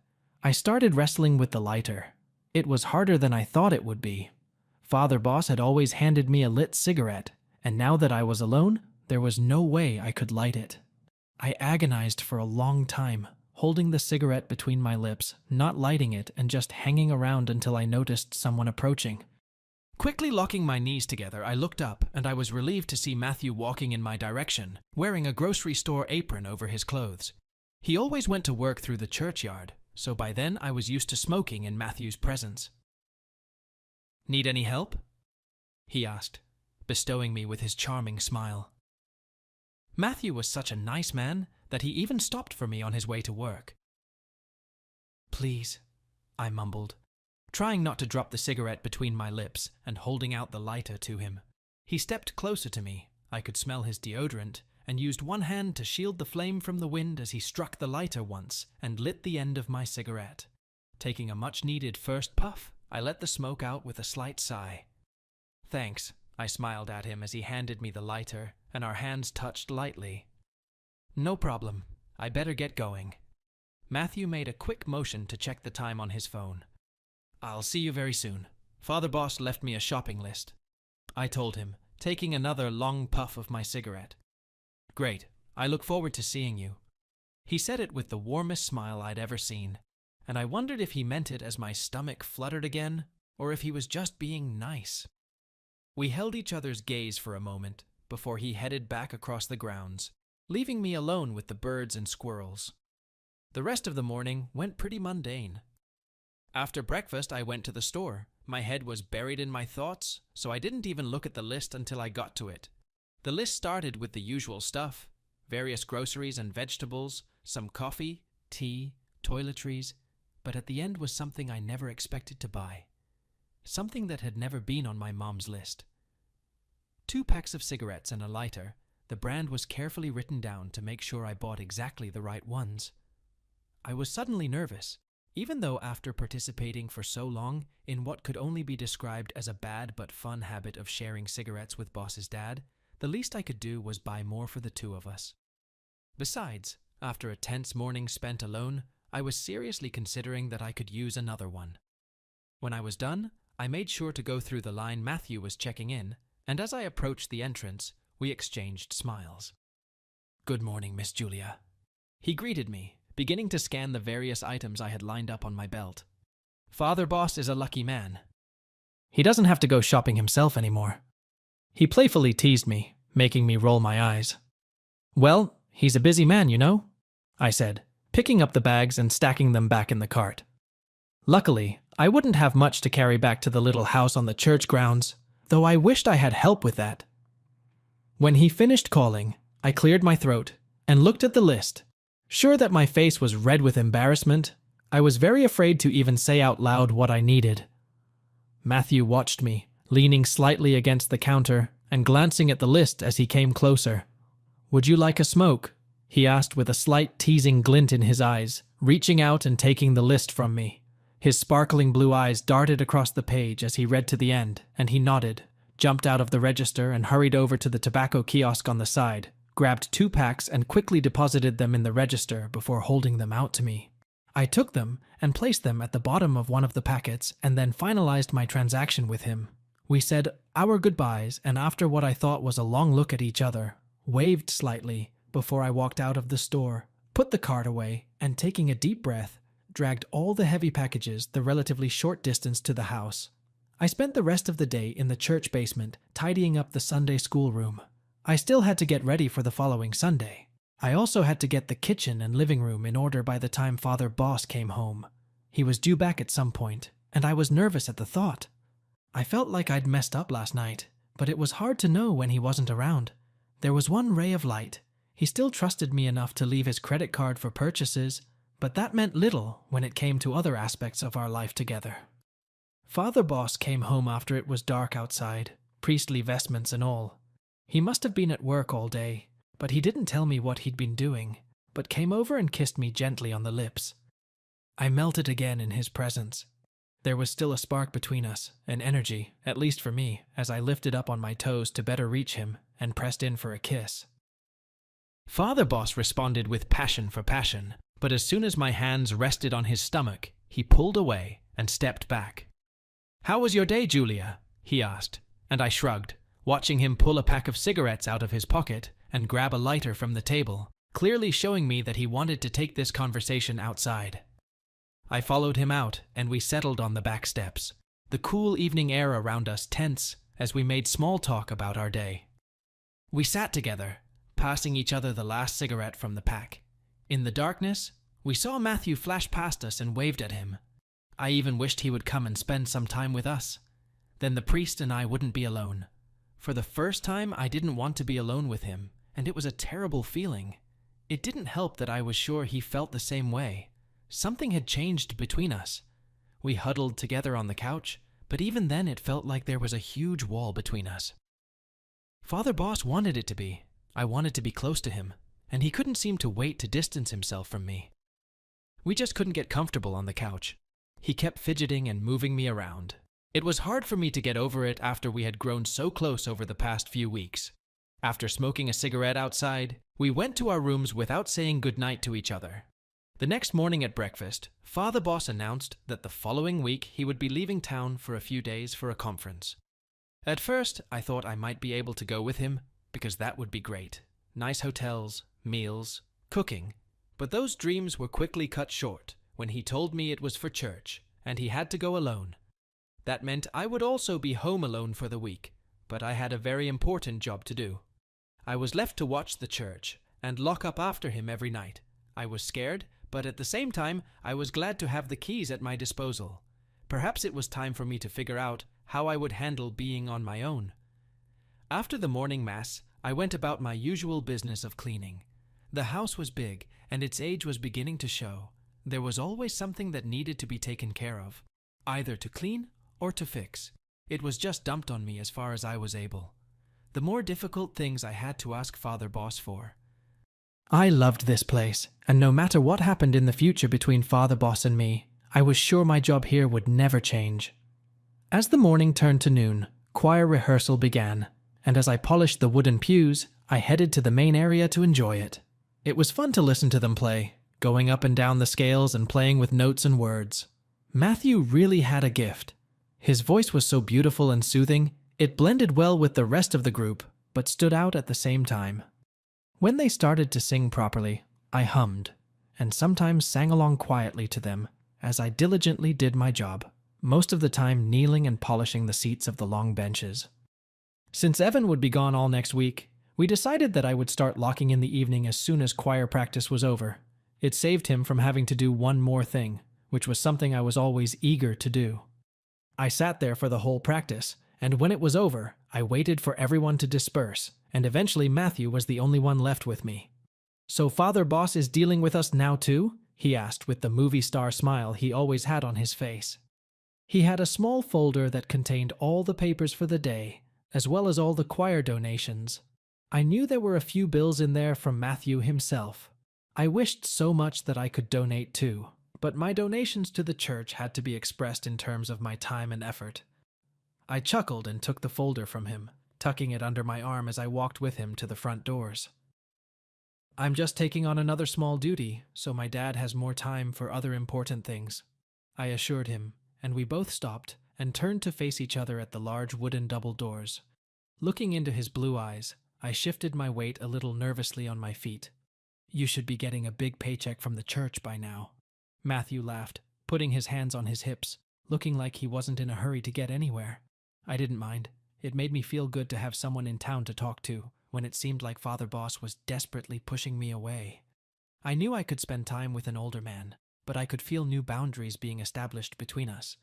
I started wrestling with the lighter. It was harder than I thought it would be. Father Boss had always handed me a lit cigarette, and now that I was alone, there was no way I could light it. I agonized for a long time, holding the cigarette between my lips, not lighting it and just hanging around until I noticed someone approaching. Quickly locking my knees together, I looked up, and I was relieved to see Matthew walking in my direction, wearing a grocery store apron over his clothes. He always went to work through the churchyard, so by then I was used to smoking in Matthew's presence. Need any help? He asked, bestowing me with his charming smile. Matthew was such a nice man that he even stopped for me on his way to work. Please, I mumbled, trying not to drop the cigarette between my lips and holding out the lighter to him. He stepped closer to me. I could smell his deodorant and used one hand to shield the flame from the wind as he struck the lighter once and lit the end of my cigarette. Taking a much-needed first puff, I let the smoke out with a slight sigh. Thanks, I smiled at him as he handed me the lighter, and our hands touched lightly. No problem. I better get going. Matthew made a quick motion to check the time on his phone. I'll see you very soon. Father Boss left me a shopping list, I told him, taking another long puff of my cigarette. Great. I look forward to seeing you. He said it with the warmest smile I'd ever seen, and I wondered if he meant it as my stomach fluttered again, or if he was just being nice. We held each other's gaze for a moment before he headed back across the grounds, leaving me alone with the birds and squirrels. The rest of the morning went pretty mundane. After breakfast, I went to the store. My head was buried in my thoughts, so I didn't even look at the list until I got to it. The list started with the usual stuff: various groceries and vegetables, some coffee, tea, toiletries, but at the end was something I never expected to buy. Something that had never been on my mom's list. 2 packs of cigarettes and a lighter. The brand was carefully written down to make sure I bought exactly the right ones. I was suddenly nervous, even though after participating for so long in what could only be described as a bad but fun habit of sharing cigarettes with Boss's dad, the least I could do was buy more for the 2 of us. Besides, after a tense morning spent alone, I was seriously considering that I could use another one. When I was done, I made sure to go through the line Matthew was checking in, and as I approached the entrance, we exchanged smiles. Good morning, Miss Julia. He greeted me, beginning to scan the various items I had lined up on my belt. Father Boss is a lucky man. He doesn't have to go shopping himself anymore. He playfully teased me, making me roll my eyes. Well, He's a busy man, you know, I said, picking up the bags and stacking them back in the cart. Luckily, I wouldn't have much to carry back to the little house on the church grounds, though I wished I had help with that. When he finished calling, I cleared my throat and looked at the list. Sure that my face was red with embarrassment, I was very afraid to even say out loud what I needed. Matthew watched me, leaning slightly against the counter and glancing at the list as he came closer. "Would you like a smoke?" he asked with a slight teasing glint in his eyes, reaching out and taking the list from me. His sparkling blue eyes darted across the page as he read to the end, and he nodded, jumped out of the register and hurried over to the tobacco kiosk on the side, grabbed 2 packs and quickly deposited them in the register before holding them out to me. I took them and placed them at the bottom of one of the packets and then finalized my transaction with him. We said our goodbyes, and after what I thought was a long look at each other, waved slightly before I walked out of the store, put the cart away, and taking a deep breath, dragged all the heavy packages the relatively short distance to the house. I spent the rest of the day in the church basement, tidying up the Sunday school room. I still had to get ready for the following Sunday. I also had to get the kitchen and living room in order by the time Father Boss came home. He was due back at some point, and I was nervous at the thought. I felt like I'd messed up last night, but it was hard to know when he wasn't around. There was one ray of light. He still trusted me enough to leave his credit card for purchases, but that meant little when it came to other aspects of our life together. Father Boss came home after it was dark outside, priestly vestments and all. He must have been at work all day, but he didn't tell me what he'd been doing, but came over and kissed me gently on the lips. I melted again in his presence. There was still a spark between us, an energy, at least for me, as I lifted up on my toes to better reach him and pressed in for a kiss. Father Boss responded with passion for passion, but as soon as my hands rested on his stomach, he pulled away and stepped back. "How was your day, Julia?" he asked, and I shrugged, watching him pull a pack of cigarettes out of his pocket and grab a lighter from the table, clearly showing me that he wanted to take this conversation outside. I followed him out, and we settled on the back steps, the cool evening air around us tense as we made small talk about our day. We sat together, passing each other the last cigarette from the pack. In the darkness, we saw Matthew flash past us and waved at him. I even wished he would come and spend some time with us. Then the priest and I wouldn't be alone. For the first time, I didn't want to be alone with him, and it was a terrible feeling. It didn't help that I was sure he felt the same way. Something had changed between us. We huddled together on the couch, but even then it felt like there was a huge wall between us. Father Boss wanted it to be. I wanted to be close to him, and he couldn't seem to wait to distance himself from me. We just couldn't get comfortable on the couch. He kept fidgeting and moving me around. It was hard for me to get over it after we had grown so close over the past few weeks. After smoking a cigarette outside, we went to our rooms without saying goodnight to each other. The next morning at breakfast, Father Boss announced that the following week he would be leaving town for a few days for a conference. At first, I thought I might be able to go with him, because that would be great. Nice hotels, meals, cooking. But those dreams were quickly cut short when he told me it was for church, and he had to go alone. That meant I would also be home alone for the week, but I had a very important job to do. I was left to watch the church and lock up after him every night. I was scared, but at the same time, I was glad to have the keys at my disposal. Perhaps it was time for me to figure out how I would handle being on my own. After the morning mass, I went about my usual business of cleaning. The house was big, and its age was beginning to show. There was always something that needed to be taken care of, either to clean or to fix. It was just dumped on me as far as I was able. The more difficult things I had to ask Father Boss for. I loved this place, and no matter what happened in the future between Father Boss and me, I was sure my job here would never change. As the morning turned to noon, choir rehearsal began, and as I polished the wooden pews, I headed to the main area to enjoy it. It was fun to listen to them play, going up and down the scales and playing with notes and words. Matthew really had a gift. His voice was so beautiful and soothing, it blended well with the rest of the group, but stood out at the same time. When they started to sing properly, I hummed, and sometimes sang along quietly to them as I diligently did my job, most of the time kneeling and polishing the seats of the long benches. Since Evan would be gone all next week, We decided that I would start locking in the evening as soon as choir practice was over. It saved him from having to do one more thing, which was something I was always eager to do. I sat there for the whole practice, and when it was over, I waited for everyone to disperse, and eventually Matthew was the only one left with me. "So Father Boss is dealing with us now too?" he asked with the movie star smile he always had on his face. He had a small folder that contained all the papers for the day, as well as all the choir donations. I knew there were a few bills in there from Matthew himself. I wished so much that I could donate too, but my donations to the church had to be expressed in terms of my time and effort. I chuckled and took the folder from him, tucking it under my arm as I walked with him to the front doors. "I'm just taking on another small duty, so my dad has more time for other important things," I assured him, and we both stopped and turned to face each other at the large wooden double doors. Looking into his blue eyes, I shifted my weight a little nervously on my feet. "You should be getting a big paycheck from the church by now." Matthew laughed, putting his hands on his hips, looking like he wasn't in a hurry to get anywhere. I didn't mind. It made me feel good to have someone in town to talk to, when it seemed like Father Boss was desperately pushing me away. I knew I could spend time with an older man, but I could feel new boundaries being established between us.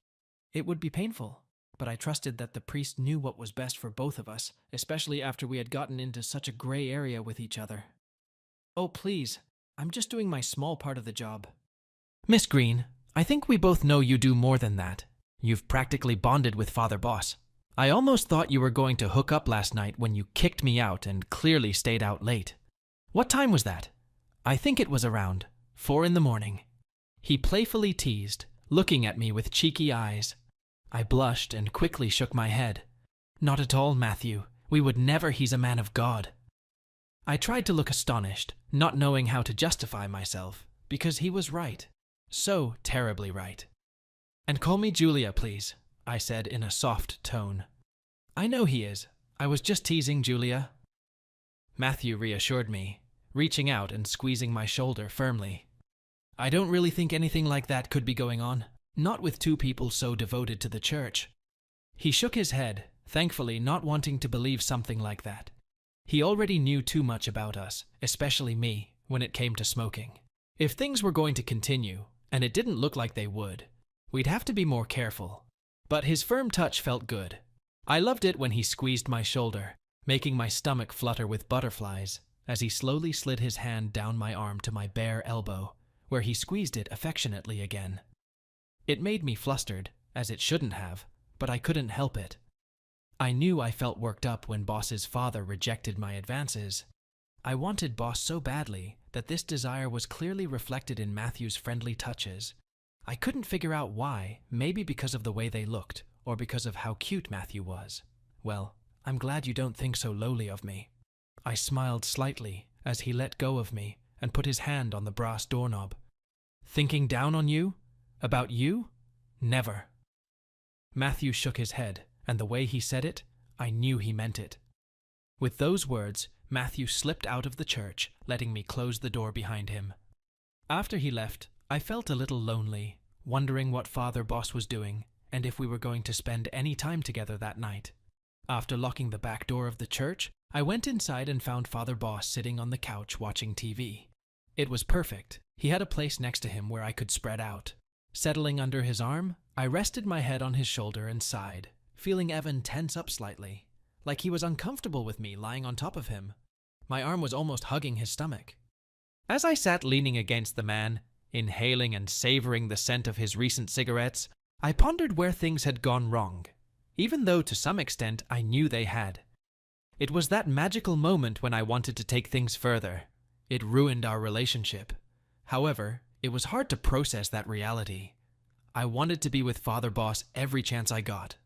It would be painful, but I trusted that the priest knew what was best for both of us, especially after we had gotten into such a gray area with each other. "Oh, please, I'm just doing my small part of the job." "Miss Green, I think we both know you do more than that. You've practically bonded with Father Boss. I almost thought you were going to hook up last night when you kicked me out and clearly stayed out late. What time was that?" "I think it was around 4 in the morning. He playfully teased, looking at me with cheeky eyes. I blushed and quickly shook my head. "Not at all, Matthew. We would never. He's a man of God." I tried to look astonished, not knowing how to justify myself, because he was right. So terribly right. "And call me Julia, please," I said in a soft tone. "I know he is. I was just teasing, Julia." Matthew reassured me, reaching out and squeezing my shoulder firmly. "I don't really think anything like that could be going on. Not with two people so devoted to the church." He shook his head, thankfully not wanting to believe something like that. He already knew too much about us, especially me, when it came to smoking. If things were going to continue, and it didn't look like they would, we'd have to be more careful. But his firm touch felt good. I loved it when he squeezed my shoulder, making my stomach flutter with butterflies, as he slowly slid his hand down my arm to my bare elbow, where he squeezed it affectionately again. It made me flustered, as it shouldn't have, but I couldn't help it. I knew I felt worked up when Boss's father rejected my advances. I wanted Boss so badly that this desire was clearly reflected in Matthew's friendly touches. I couldn't figure out why, maybe because of the way they looked, or because of how cute Matthew was. "Well, I'm glad you don't think so lowly of me." I smiled slightly as he let go of me and put his hand on the brass doorknob. "Thinking down on you? About you? Never." Matthew shook his head, and the way he said it, I knew he meant it. With those words, Matthew slipped out of the church, letting me close the door behind him. After he left, I felt a little lonely, wondering what Father Boss was doing, and if we were going to spend any time together that night. After locking the back door of the church, I went inside and found Father Boss sitting on the couch watching TV. It was perfect. He had a place next to him where I could spread out. Settling under his arm, I rested my head on his shoulder and sighed, feeling Evan tense up slightly, like he was uncomfortable with me lying on top of him. My arm was almost hugging his stomach. As I sat leaning against the man, inhaling and savoring the scent of his recent cigarettes, I pondered where things had gone wrong, even though to some extent I knew they had. It was that magical moment when I wanted to take things further. It ruined our relationship. However, it was hard to process that reality. I wanted to be with Father Boss every chance I got.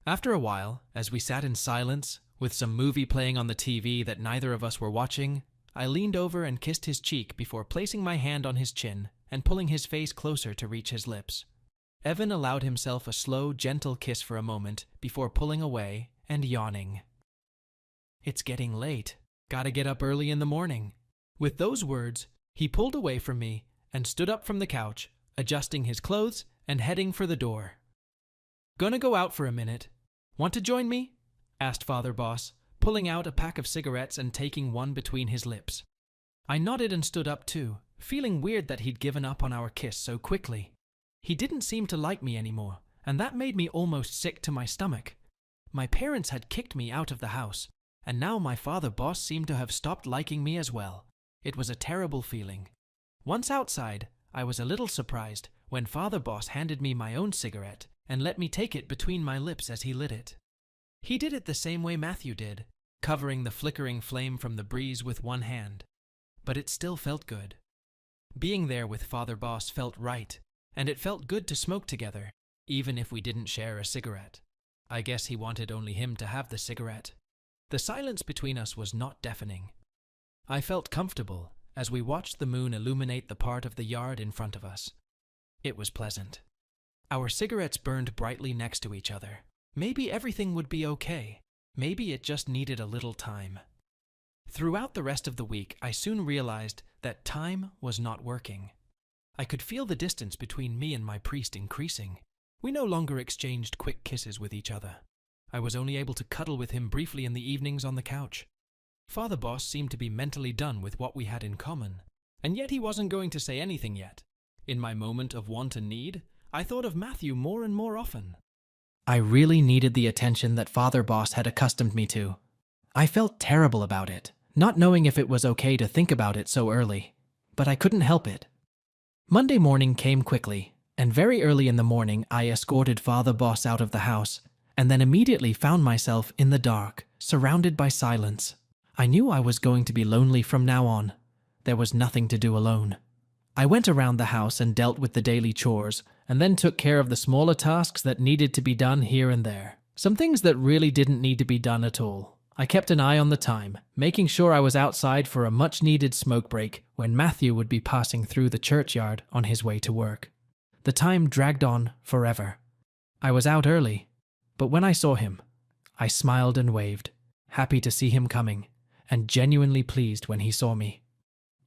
After a while, as we sat in silence, with some movie playing on the TV that neither of us were watching, I leaned over and kissed his cheek before placing my hand on his chin and pulling his face closer to reach his lips. Evan allowed himself a slow, gentle kiss for a moment before pulling away and yawning. "It's getting late. Gotta get up early in the morning." With those words, he pulled away from me and stood up from the couch, adjusting his clothes and heading for the door. "Gonna go out for a minute. Want to join me?" asked Father Boss, pulling out a pack of cigarettes and taking one between his lips. I nodded and stood up too, feeling weird that he'd given up on our kiss so quickly. He didn't seem to like me anymore, and that made me almost sick to my stomach. My parents had kicked me out of the house, and now my father boss seemed to have stopped liking me as well. It was a terrible feeling. Once outside, I was a little surprised when father boss handed me my own cigarette and let me take it between my lips as he lit it. He did it the same way Matthew did, covering the flickering flame from the breeze with one hand. But it still felt good. Being there with father boss felt right, and it felt good to smoke together, even if we didn't share a cigarette. I guess he wanted only him to have the cigarette. The silence between us was not deafening. I felt comfortable as we watched the moon illuminate the part of the yard in front of us. It was pleasant. Our cigarettes burned brightly next to each other. Maybe everything would be okay. Maybe it just needed a little time. Throughout the rest of the week, I soon realized that time was not working. I could feel the distance between me and my priest increasing. We no longer exchanged quick kisses with each other. I was only able to cuddle with him briefly in the evenings on the couch. Father Boss seemed to be mentally done with what we had in common, and yet he wasn't going to say anything yet. In my moment of want and need, I thought of Matthew more and more often. I really needed the attention that Father Boss had accustomed me to. I felt terrible about it, not knowing if it was okay to think about it so early, but I couldn't help it. Monday morning came quickly, and very early in the morning I escorted Father Boss out of the house, and then immediately found myself in the dark, surrounded by silence. I knew I was going to be lonely from now on. There was nothing to do alone. I went around the house and dealt with the daily chores, and then took care of the smaller tasks that needed to be done here and there. Some things that really didn't need to be done at all. I kept an eye on the time, making sure I was outside for a much-needed smoke break when Matthew would be passing through the churchyard on his way to work. The time dragged on forever. I was out early, but when I saw him, I smiled and waved, happy to see him coming, and genuinely pleased when he saw me.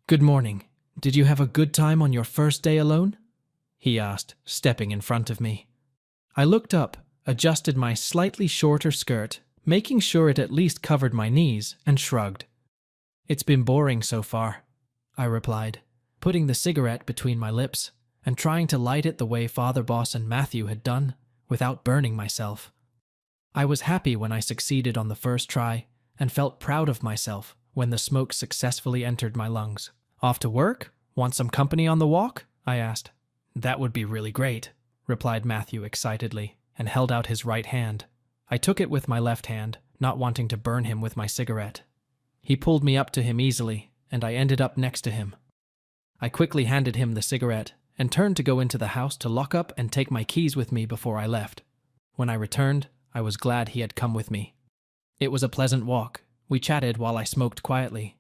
"Good morning. Did you have a good time on your first day alone?" he asked, stepping in front of me. I looked up, adjusted my slightly shorter skirt, making sure it at least covered my knees, and shrugged. "It's been boring so far," I replied, putting the cigarette between my lips and trying to light it the way Father Boss and Matthew had done, without burning myself. I was happy when I succeeded on the first try, and felt proud of myself when the smoke successfully entered my lungs. "Off to work? Want some company on the walk?" I asked. "That would be really great," replied Matthew excitedly, and held out his right hand. I took it with my left hand, not wanting to burn him with my cigarette. He pulled me up to him easily, and I ended up next to him. I quickly handed him the cigarette, and turned to go into the house to lock up and take my keys with me before I left. When I returned, I was glad he had come with me. It was a pleasant walk. We chatted while I smoked quietly.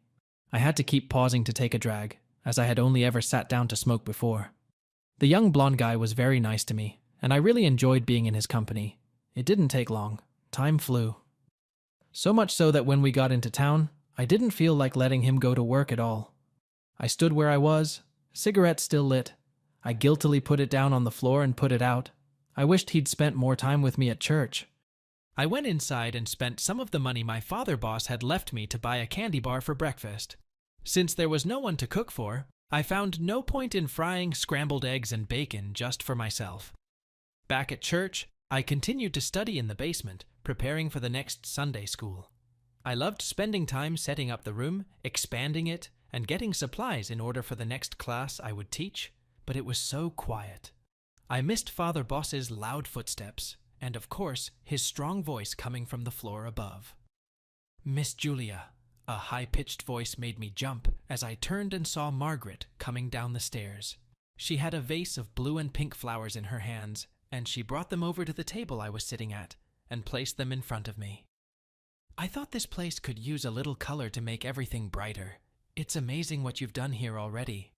I had to keep pausing to take a drag, as I had only ever sat down to smoke before. The young blonde guy was very nice to me, and I really enjoyed being in his company. It didn't take long. Time flew. So much so that when we got into town, I didn't feel like letting him go to work at all. I stood where I was, cigarette still lit. I guiltily put it down on the floor and put it out. I wished he'd spent more time with me at church. I went inside and spent some of the money my father boss had left me to buy a candy bar for breakfast. Since there was no one to cook for, I found no point in frying scrambled eggs and bacon just for myself. Back at church, I continued to study in the basement, preparing for the next Sunday school. I loved spending time setting up the room, expanding it, and getting supplies in order for the next class I would teach, but it was so quiet. I missed Father Boss's loud footsteps, and of course, his strong voice coming from the floor above. "Miss Julia," a high-pitched voice made me jump as I turned and saw Margaret coming down the stairs. She had a vase of blue and pink flowers in her hands, and she brought them over to the table I was sitting at and placed them in front of me. "I thought this place could use a little color to make everything brighter. It's amazing what you've done here already."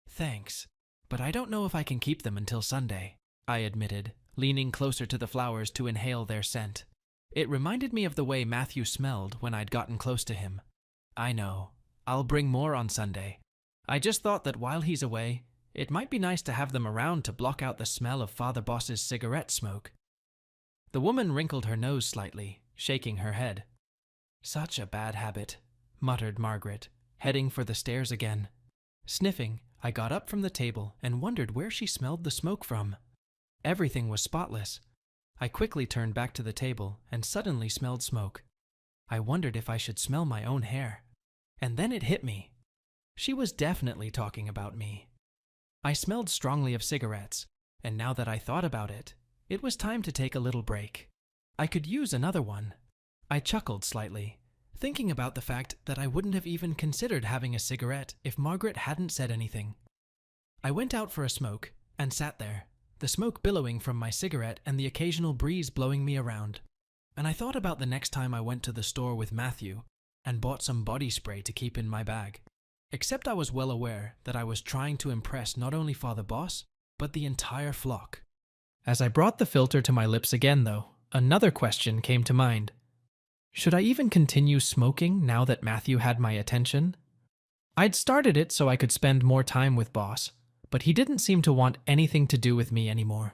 "Thanks, but I don't know if I can keep them until Sunday," I admitted, leaning closer to the flowers to inhale their scent. It reminded me of the way Matthew smelled when I'd gotten close to him. "I know. I'll bring more on Sunday. I just thought that while he's away, it might be nice to have them around to block out the smell of Father Boss's cigarette smoke." The woman wrinkled her nose slightly, shaking her head. Such a bad habit, muttered Margaret, heading for the stairs again. Sniffing, I got up from the table and wondered where she smelled the smoke from. Everything was spotless. I quickly turned back to the table and suddenly smelled smoke. I wondered if I should smell my own hair. And then it hit me. She was definitely talking about me. I smelled strongly of cigarettes, and now that I thought about it, it was time to take a little break. I could use another one. I chuckled slightly, thinking about the fact that I wouldn't have even considered having a cigarette if Margaret hadn't said anything. I went out for a smoke and sat there, the smoke billowing from my cigarette and the occasional breeze blowing me around. And I thought about the next time I went to the store with Matthew and bought some body spray to keep in my bag. Except I was well aware that I was trying to impress not only Father Boss, but the entire flock. As I brought the filter to my lips again, though, another question came to mind. Should I even continue smoking now that Matthew had my attention? I'd started it so I could spend more time with Boss, but he didn't seem to want anything to do with me anymore.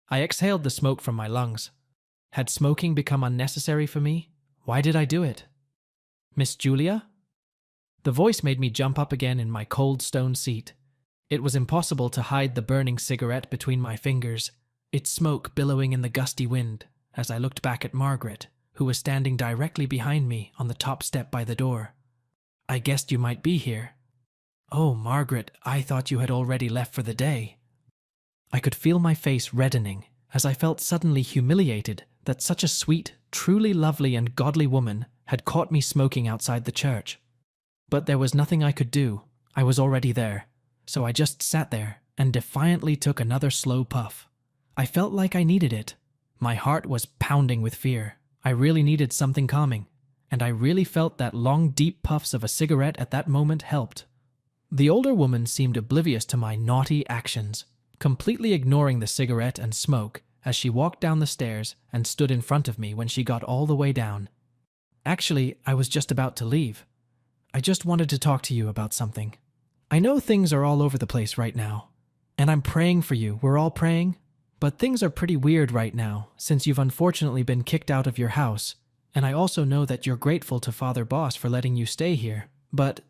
I exhaled the smoke from my lungs. Had smoking become unnecessary for me? Why did I do it? Miss Julia? The voice made me jump up again in my cold stone seat. It was impossible to hide the burning cigarette between my fingers, its smoke billowing in the gusty wind, as I looked back at Margaret, who was standing directly behind me on the top step by the door. I guessed you might be here. Oh, Margaret, I thought you had already left for the day. I could feel my face reddening as I felt suddenly humiliated that such a sweet, truly lovely and godly woman had caught me smoking outside the church. But there was nothing I could do. I was already there, so I just sat there and defiantly took another slow puff. I felt like I needed it. My heart was pounding with fear. I really needed something calming, and I really felt that long, deep puffs of a cigarette at that moment helped. The older woman seemed oblivious to my naughty actions, completely ignoring the cigarette and smoke as she walked down the stairs and stood in front of me when she got all the way down. Actually, I was just about to leave. I just wanted to talk to you about something. I know things are all over the place right now, and I'm praying for you. We're all praying. But things are pretty weird right now, since you've unfortunately been kicked out of your house, and I also know that you're grateful to Father Boss for letting you stay here. But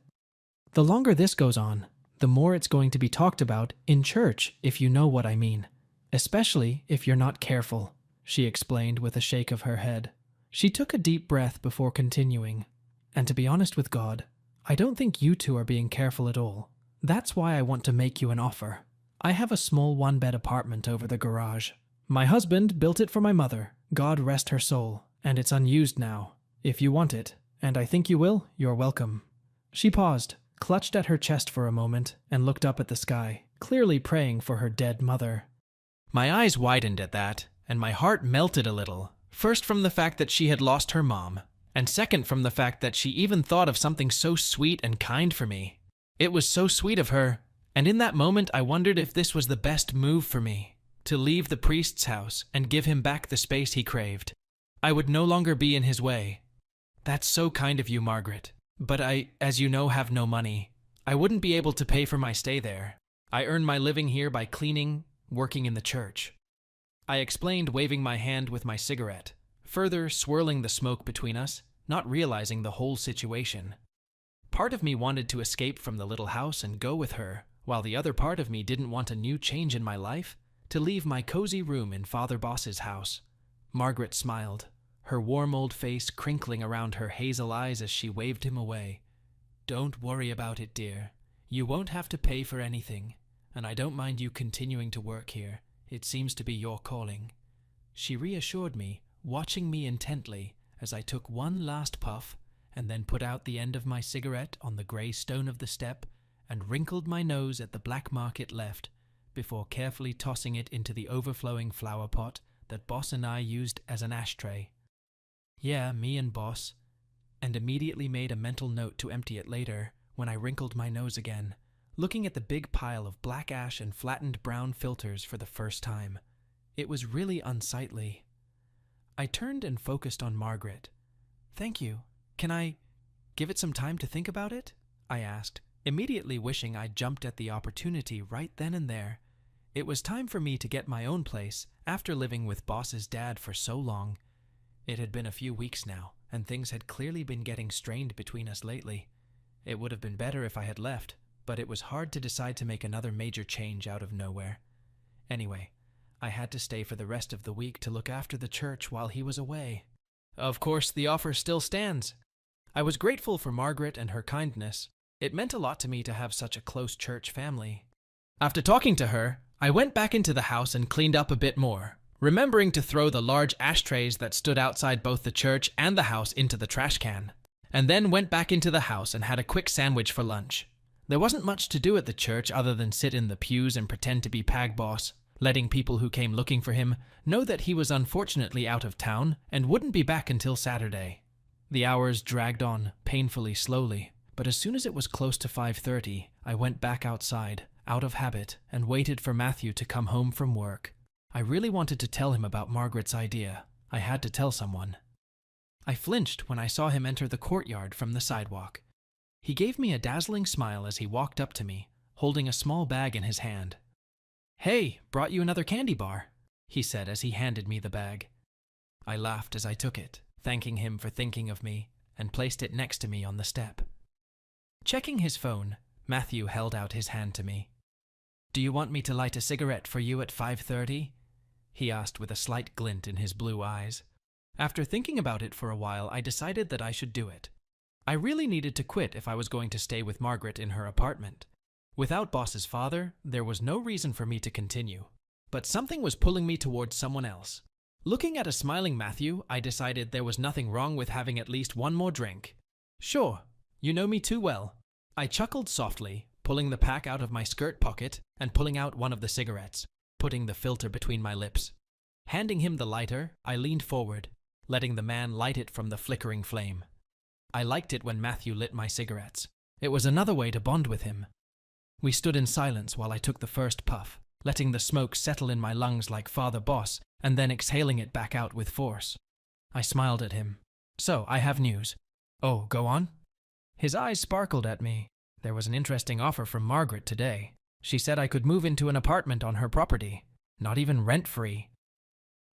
the longer this goes on, the more it's going to be talked about in church, if you know what I mean. Especially if you're not careful, she explained with a shake of her head. She took a deep breath before continuing. And to be honest with God, I don't think you two are being careful at all. That's why I want to make you an offer. I have a small one-bed apartment over the garage. My husband built it for my mother, God rest her soul, and it's unused now. If you want it, and I think you will, you're welcome. She paused, clutched at her chest for a moment, and looked up at the sky, clearly praying for her dead mother. My eyes widened at that, and my heart melted a little, first from the fact that she had lost her mom, and second from the fact that she even thought of something so sweet and kind for me. It was so sweet of her. And in that moment, I wondered if this was the best move for me, to leave the priest's house and give him back the space he craved. I would no longer be in his way. That's so kind of you, Margaret. But I, as you know, have no money. I wouldn't be able to pay for my stay there. I earn my living here by cleaning, working in the church. I explained, waving my hand with my cigarette, further swirling the smoke between us, not realizing the whole situation. Part of me wanted to escape from the little house and go with her, while the other part of me didn't want a new change in my life, to leave my cozy room in Father Boss's house. Margaret smiled, her warm old face crinkling around her hazel eyes as she waved him away. Don't worry about it, dear. You won't have to pay for anything, and I don't mind you continuing to work here. It seems to be your calling. She reassured me, watching me intently as I took one last puff and then put out the end of my cigarette on the grey stone of the step and wrinkled my nose at the black mark it left, before carefully tossing it into the overflowing flower pot that Boss and I used as an ashtray. Yeah, me and Boss, and immediately made a mental note to empty it later when I wrinkled my nose again, looking at the big pile of black ash and flattened brown filters for the first time. It was really unsightly. I turned and focused on Margaret. Thank you. Can I give it some time to think about it? I asked, immediately wishing I'd jumped at the opportunity right then and there. It was time for me to get my own place after living with Boss's dad for so long. It had been a few weeks now, and things had clearly been getting strained between us lately. It would have been better if I had left, but it was hard to decide to make another major change out of nowhere. Anyway, I had to stay for the rest of the week to look after the church while he was away. Of course, the offer still stands. I was grateful for Margaret and her kindness. It meant a lot to me to have such a close church family. After talking to her, I went back into the house and cleaned up a bit more, remembering to throw the large ashtrays that stood outside both the church and the house into the trash can, and then went back into the house and had a quick sandwich for lunch. There wasn't much to do at the church other than sit in the pews and pretend to be Pag Boss, letting people who came looking for him know that he was unfortunately out of town and wouldn't be back until Saturday. The hours dragged on painfully slowly, but as soon as it was close to 5:30, I went back outside, out of habit, and waited for Matthew to come home from work. I really wanted to tell him about Margaret's idea. I had to tell someone. I flinched when I saw him enter the courtyard from the sidewalk. He gave me a dazzling smile as he walked up to me, holding a small bag in his hand. "Hey, brought you another candy bar," he said as he handed me the bag. I laughed as I took it, thanking him for thinking of me, and placed it next to me on the step. Checking his phone, Matthew held out his hand to me. "Do you want me to light a cigarette for you at 5:30? He asked with a slight glint in his blue eyes. After thinking about it for a while, I decided that I should do it. I really needed to quit if I was going to stay with Margaret in her apartment. Without Boss's father, there was no reason for me to continue. But something was pulling me towards someone else. Looking at a smiling Matthew, I decided there was nothing wrong with having at least one more drink. "Sure, you know me too well." I chuckled softly, pulling the pack out of my skirt pocket and pulling out one of the cigarettes, putting the filter between my lips. Handing him the lighter, I leaned forward, letting the man light it from the flickering flame. I liked it when Matthew lit my cigarettes. It was another way to bond with him. We stood in silence while I took the first puff, letting the smoke settle in my lungs like Father Boss, and then exhaling it back out with force. I smiled at him. "So, I have news." "Oh, go on." His eyes sparkled at me. There was an interesting offer from Margaret today. She said I could move into an apartment on her property, not even rent-free.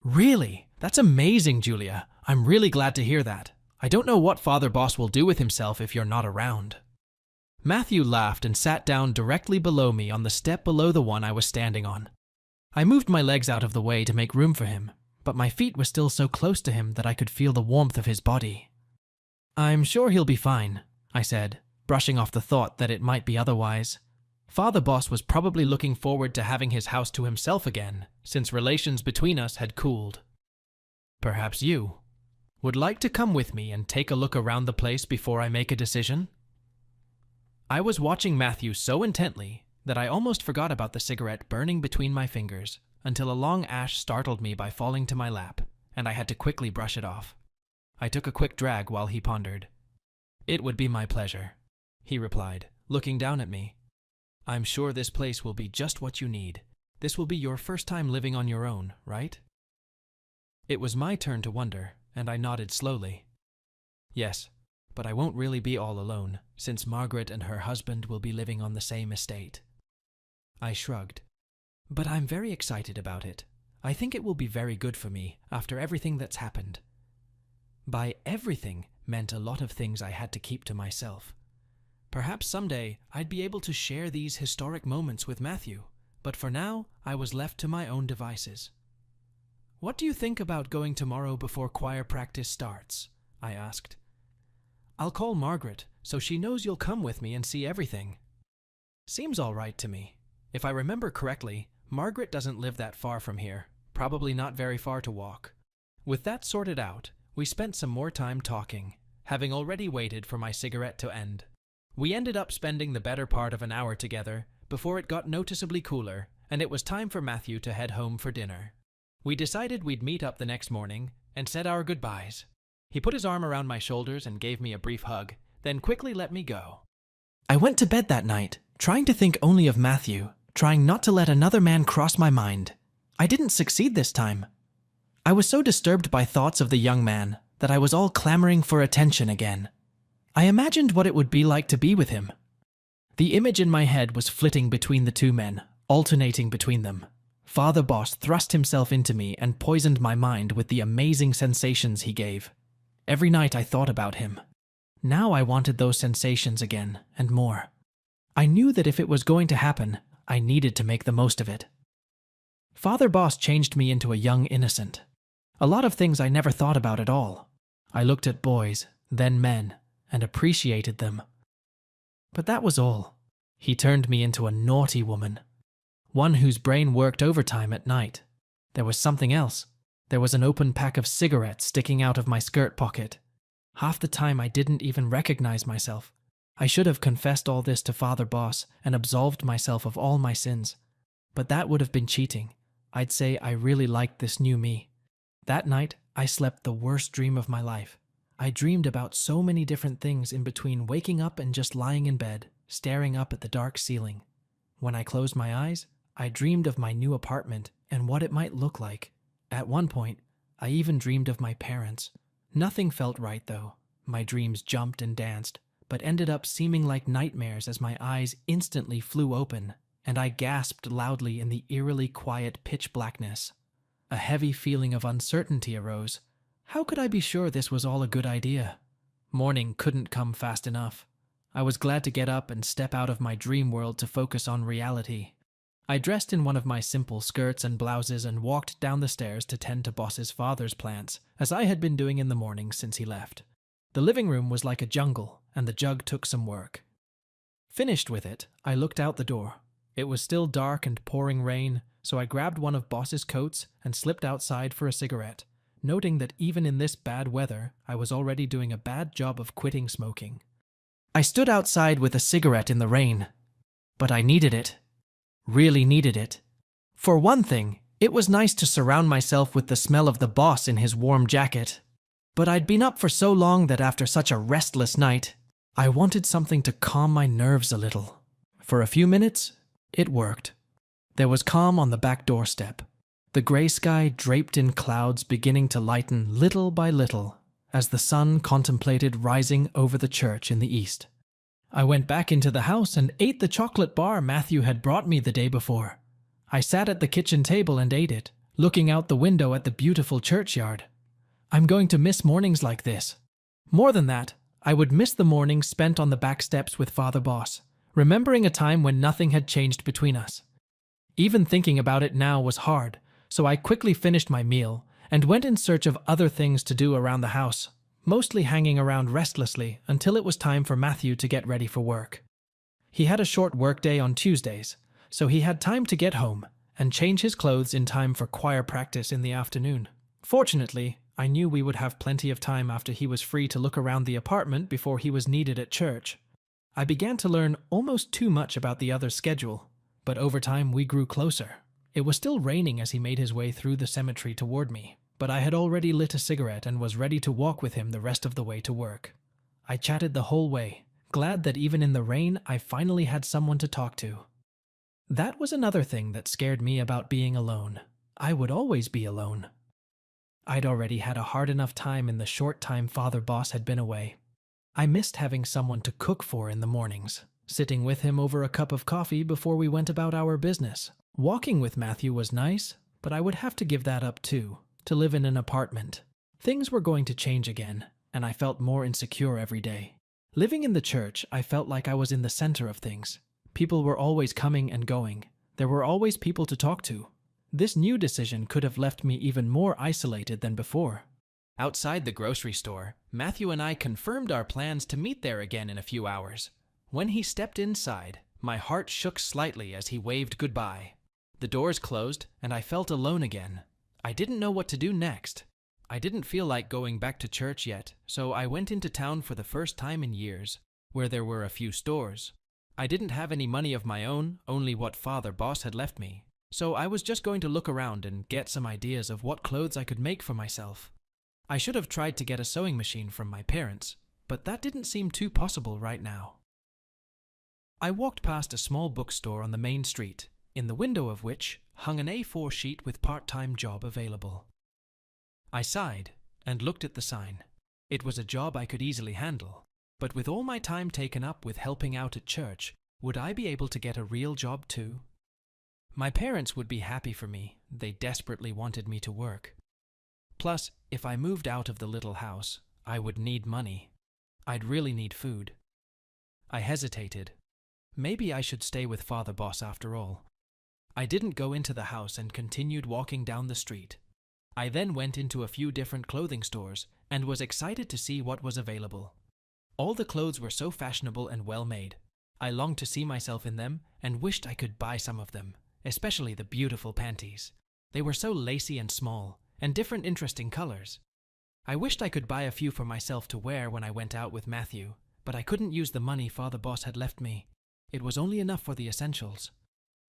"Really? That's amazing, Julia. I'm really glad to hear that. I don't know what Father Boss will do with himself if you're not around." Matthew laughed and sat down directly below me on the step below the one I was standing on. I moved my legs out of the way to make room for him, but my feet were still so close to him that I could feel the warmth of his body. "I'm sure he'll be fine," I said, brushing off the thought that it might be otherwise. Father Boss was probably looking forward to having his house to himself again, since relations between us had cooled. "Perhaps you would like to come with me and take a look around the place before I make a decision?" I was watching Matthew so intently that I almost forgot about the cigarette burning between my fingers until a long ash startled me by falling to my lap, and I had to quickly brush it off. I took a quick drag while he pondered. "It would be my pleasure," he replied, looking down at me. "I'm sure this place will be just what you need. This will be your first time living on your own, right?" It was my turn to wonder, and I nodded slowly. "Yes, but I won't really be all alone, since Margaret and her husband will be living on the same estate." I shrugged. "But I'm very excited about it. I think it will be very good for me after everything that's happened." By everything meant a lot of things I had to keep to myself. Perhaps someday I'd be able to share these historic moments with Matthew, but for now I was left to my own devices. "What do you think about going tomorrow before choir practice starts?" I asked. "I'll call Margaret so she knows you'll come with me and see everything." "Seems all right to me. If I remember correctly, Margaret doesn't live that far from here, probably not very far to walk." With that sorted out, we spent some more time talking, having already waited for my cigarette to end. We ended up spending the better part of an hour together before it got noticeably cooler, and it was time for Matthew to head home for dinner. We decided we'd meet up the next morning and said our goodbyes. He put his arm around my shoulders and gave me a brief hug, then quickly let me go. I went to bed that night, trying to think only of Matthew, trying not to let another man cross my mind. I didn't succeed this time. I was so disturbed by thoughts of the young man that I was all clamoring for attention again. I imagined what it would be like to be with him. The image in my head was flitting between the two men, alternating between them. Father Boss thrust himself into me and poisoned my mind with the amazing sensations he gave. Every night I thought about him. Now I wanted those sensations again, and more. I knew that if it was going to happen, I needed to make the most of it. Father Boss changed me into a young innocent. A lot of things I never thought about at all. I looked at boys, then men, and appreciated them. But that was all. He turned me into a naughty woman. One whose brain worked overtime at night. There was something else. There was an open pack of cigarettes sticking out of my skirt pocket. Half the time I didn't even recognize myself. I should have confessed all this to Father Boss and absolved myself of all my sins. But that would have been cheating. I'd say I really liked this new me. That night, I slept the worst dream of my life. I dreamed about so many different things in between waking up and just lying in bed, staring up at the dark ceiling. When I closed my eyes, I dreamed of my new apartment and what it might look like. At one point, I even dreamed of my parents. Nothing felt right, though. My dreams jumped and danced, but ended up seeming like nightmares as my eyes instantly flew open, and I gasped loudly in the eerily quiet pitch blackness. A heavy feeling of uncertainty arose. How could I be sure this was all a good idea? Morning couldn't come fast enough. I was glad to get up and step out of my dream world to focus on reality. I dressed in one of my simple skirts and blouses and walked down the stairs to tend to Boss's father's plants, as I had been doing in the mornings since he left. The living room was like a jungle, and the jug took some work. Finished with it, I looked out the door. It was still dark and pouring rain, so I grabbed one of Boss's coats and slipped outside for a cigarette, noting that even in this bad weather, I was already doing a bad job of quitting smoking. I stood outside with a cigarette in the rain, but I needed it. Really needed it. For one thing, it was nice to surround myself with the smell of the boss in his warm jacket. But I'd been up for so long that after such a restless night, I wanted something to calm my nerves a little. For a few minutes, it worked. There was calm on the back doorstep. The gray sky draped in clouds beginning to lighten little by little as the sun contemplated rising over the church in the east. I went back into the house and ate the chocolate bar Matthew had brought me the day before. I sat at the kitchen table and ate it, looking out the window at the beautiful churchyard. I'm going to miss mornings like this. More than that, I would miss the mornings spent on the back steps with Father Boss, remembering a time when nothing had changed between us. Even thinking about it now was hard, so I quickly finished my meal and went in search of other things to do around the house, mostly hanging around restlessly until it was time for Matthew to get ready for work. He had a short workday on Tuesdays, so he had time to get home and change his clothes in time for choir practice in the afternoon. Fortunately, I knew we would have plenty of time after he was free to look around the apartment before he was needed at church. I began to learn almost too much about the other's schedule, but over time we grew closer. It was still raining as he made his way through the cemetery toward me, but I had already lit a cigarette and was ready to walk with him the rest of the way to work. I chatted the whole way, glad that even in the rain I finally had someone to talk to. That was another thing that scared me about being alone. I would always be alone. I'd already had a hard enough time in the short time Father Boss had been away. I missed having someone to cook for in the mornings, sitting with him over a cup of coffee before we went about our business. Walking with Matthew was nice, but I would have to give that up too, to live in an apartment. Things were going to change again, and I felt more insecure every day. Living in the church, I felt like I was in the center of things. People were always coming and going. There were always people to talk to. This new decision could have left me even more isolated than before. Outside the grocery store, Matthew and I confirmed our plans to meet there again in a few hours. When he stepped inside, my heart shook slightly as he waved goodbye. The doors closed, and I felt alone again. I didn't know what to do next. I didn't feel like going back to church yet, so I went into town for the first time in years, where there were a few stores. I didn't have any money of my own, only what Father Boss had left me. So I was just going to look around and get some ideas of what clothes I could make for myself. I should have tried to get a sewing machine from my parents, but that didn't seem too possible right now. I walked past a small bookstore on the main street, in the window of which hung an A4 sheet with part-time job available. I sighed and looked at the sign. It was a job I could easily handle, but with all my time taken up with helping out at church, would I be able to get a real job too? My parents would be happy for me. They desperately wanted me to work. Plus, if I moved out of the little house, I would need money. I'd really need food. I hesitated. Maybe I should stay with Father Boss after all. I didn't go into the house and continued walking down the street. I then went into a few different clothing stores and was excited to see what was available. All the clothes were so fashionable and well made. I longed to see myself in them and wished I could buy some of them, especially the beautiful panties. They were so lacy and small, and different interesting colors. I wished I could buy a few for myself to wear when I went out with Matthew, but I couldn't use the money Father Boss had left me. It was only enough for the essentials.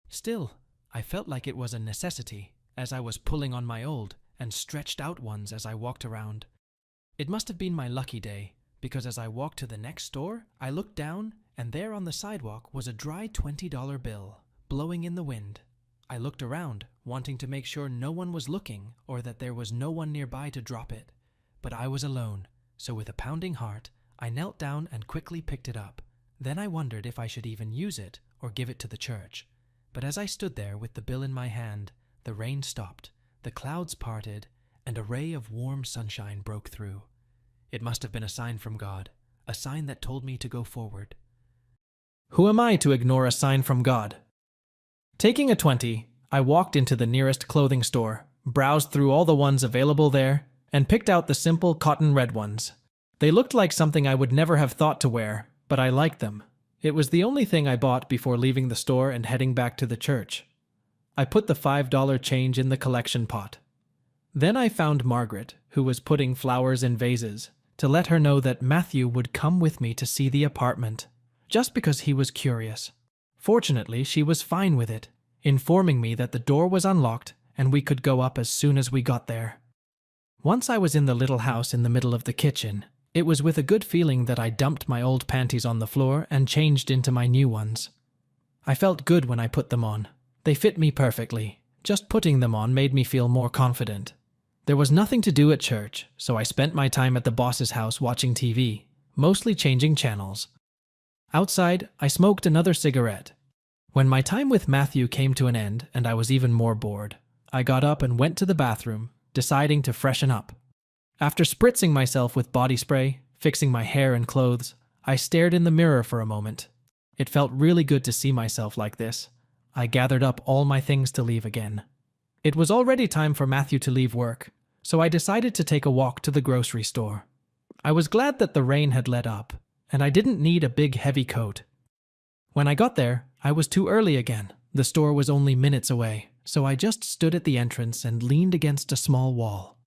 Still, I felt like it was a necessity, as I was pulling on my old and stretched out ones as I walked around. It must have been my lucky day, because as I walked to the next store, I looked down, and there on the sidewalk was a dry $20 bill, blowing in the wind. I looked around, wanting to make sure no one was looking or that there was no one nearby to drop it. But I was alone, so with a pounding heart, I knelt down and quickly picked it up. Then I wondered if I should even use it or give it to the church. But as I stood there with the bill in my hand, the rain stopped, the clouds parted, and a ray of warm sunshine broke through. It must have been a sign from God, a sign that told me to go forward. Who am I to ignore a sign from God? Taking a 20, I walked into the nearest clothing store, browsed through all the ones available there, and picked out the simple cotton red ones. They looked like something I would never have thought to wear, but I liked them. It was the only thing I bought before leaving the store and heading back to the church. I put the $5 change in the collection pot. Then I found Margaret, who was putting flowers in vases, to let her know that Matthew would come with me to see the apartment, just because he was curious. Fortunately, she was fine with it, informing me that the door was unlocked and we could go up as soon as we got there. Once I was in the little house in the middle of the kitchen, it was with a good feeling that I dumped my old panties on the floor and changed into my new ones. I felt good when I put them on. They fit me perfectly. Just putting them on made me feel more confident. There was nothing to do at church, so I spent my time at the boss's house watching TV, mostly changing channels. Outside, I smoked another cigarette. When my time with Matthew came to an end and I was even more bored, I got up and went to the bathroom, deciding to freshen up. After spritzing myself with body spray, fixing my hair and clothes, I stared in the mirror for a moment. It felt really good to see myself like this. I gathered up all my things to leave again. It was already time for Matthew to leave work, so I decided to take a walk to the grocery store. I was glad that the rain had let up, and I didn't need a big heavy coat. When I got there, I was too early again. The store was only minutes away, so I just stood at the entrance and leaned against a small wall.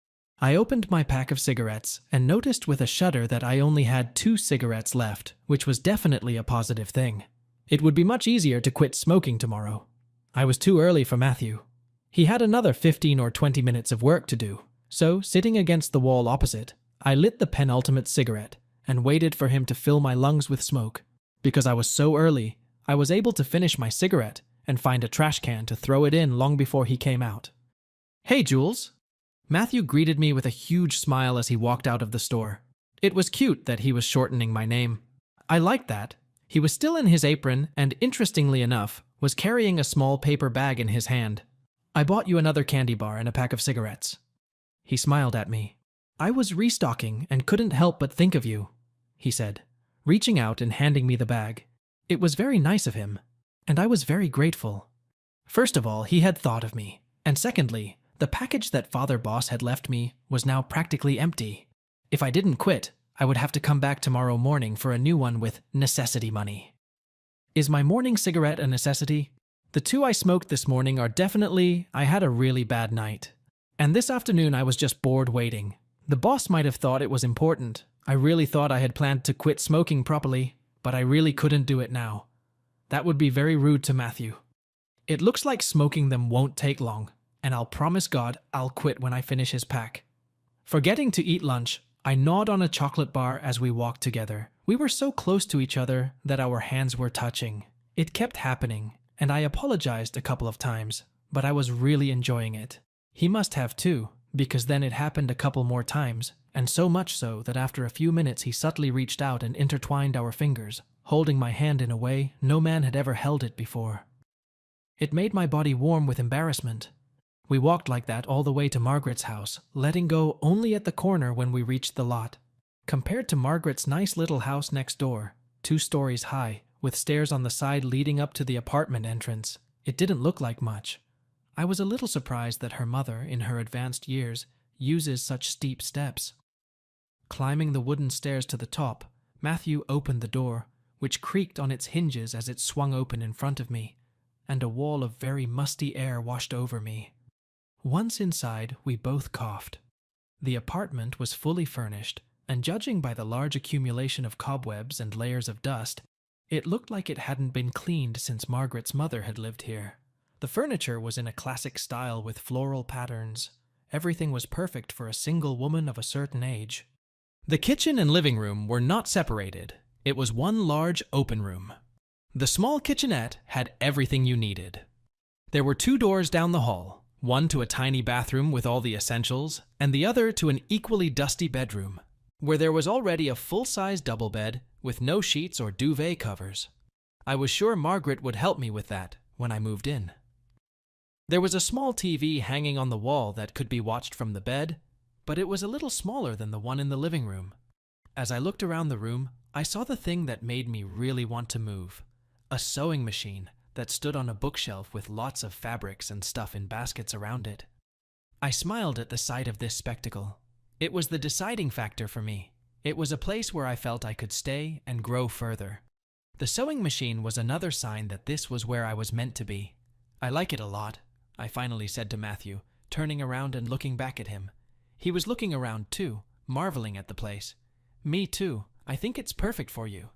I opened my pack of cigarettes and noticed with a shudder that I only had 2 cigarettes left, which was definitely a positive thing. It would be much easier to quit smoking tomorrow. I was too early for Matthew. He had another 15 or 20 minutes of work to do, so sitting against the wall opposite, I lit the penultimate cigarette and waited for him to fill my lungs with smoke. Because I was so early, I was able to finish my cigarette and find a trash can to throw it in long before he came out. "Hey, Jules." Matthew greeted me with a huge smile as he walked out of the store. It was cute that he was shortening my name. I liked that. He was still in his apron and, interestingly enough, was carrying a small paper bag in his hand. "I bought you another candy bar and a pack of cigarettes." He smiled at me. "I was restocking and couldn't help but think of you," he said, reaching out and handing me the bag. It was very nice of him, and I was very grateful. First of all, he had thought of me, and secondly, the package that Father Boss had left me was now practically empty. If I didn't quit, I would have to come back tomorrow morning for a new one with necessity money. Is my morning cigarette a necessity? The 2 I smoked this morning are definitely, I had a really bad night. And this afternoon I was just bored waiting. The boss might have thought it was important. I really thought I had planned to quit smoking properly, but I really couldn't do it now. That would be very rude to Matthew. It looks like smoking them won't take long, and I'll promise God I'll quit when I finish his pack. Forgetting to eat lunch, I gnawed on a chocolate bar as we walked together. We were so close to each other that our hands were touching. It kept happening, and I apologized a couple of times, but I was really enjoying it. He must have too, because then it happened a couple more times, and so much so that after a few minutes he subtly reached out and intertwined our fingers, holding my hand in a way no man had ever held it before. It made my body warm with embarrassment. We walked like that all the way to Margaret's house, letting go only at the corner when we reached the lot. Compared to Margaret's nice little house next door, 2 stories high, with stairs on the side leading up to the apartment entrance, it didn't look like much. I was a little surprised that her mother, in her advanced years, uses such steep steps. Climbing the wooden stairs to the top, Matthew opened the door, which creaked on its hinges as it swung open in front of me, and a wall of very musty air washed over me. Once inside, we both coughed. The apartment was fully furnished, and judging by the large accumulation of cobwebs and layers of dust, it looked like it hadn't been cleaned since Margaret's mother had lived here. The furniture was in a classic style with floral patterns. Everything was perfect for a single woman of a certain age. The kitchen and living room were not separated. It was one large open room. The small kitchenette had everything you needed. There were 2 doors down the hall, one to a tiny bathroom with all the essentials, and the other to an equally dusty bedroom, where there was already a full-size double bed with no sheets or duvet covers. I was sure Margaret would help me with that when I moved in. There was a small TV hanging on the wall that could be watched from the bed, but it was a little smaller than the one in the living room. As I looked around the room, I saw the thing that made me really want to move. A sewing machine that stood on a bookshelf with lots of fabrics and stuff in baskets around it. I smiled at the sight of this spectacle. It was the deciding factor for me. It was a place where I felt I could stay and grow further. The sewing machine was another sign that this was where I was meant to be. I like it a lot, I finally said to Matthew, turning around and looking back at him. He was looking around too, marveling at the place. Me too. I think it's perfect for you.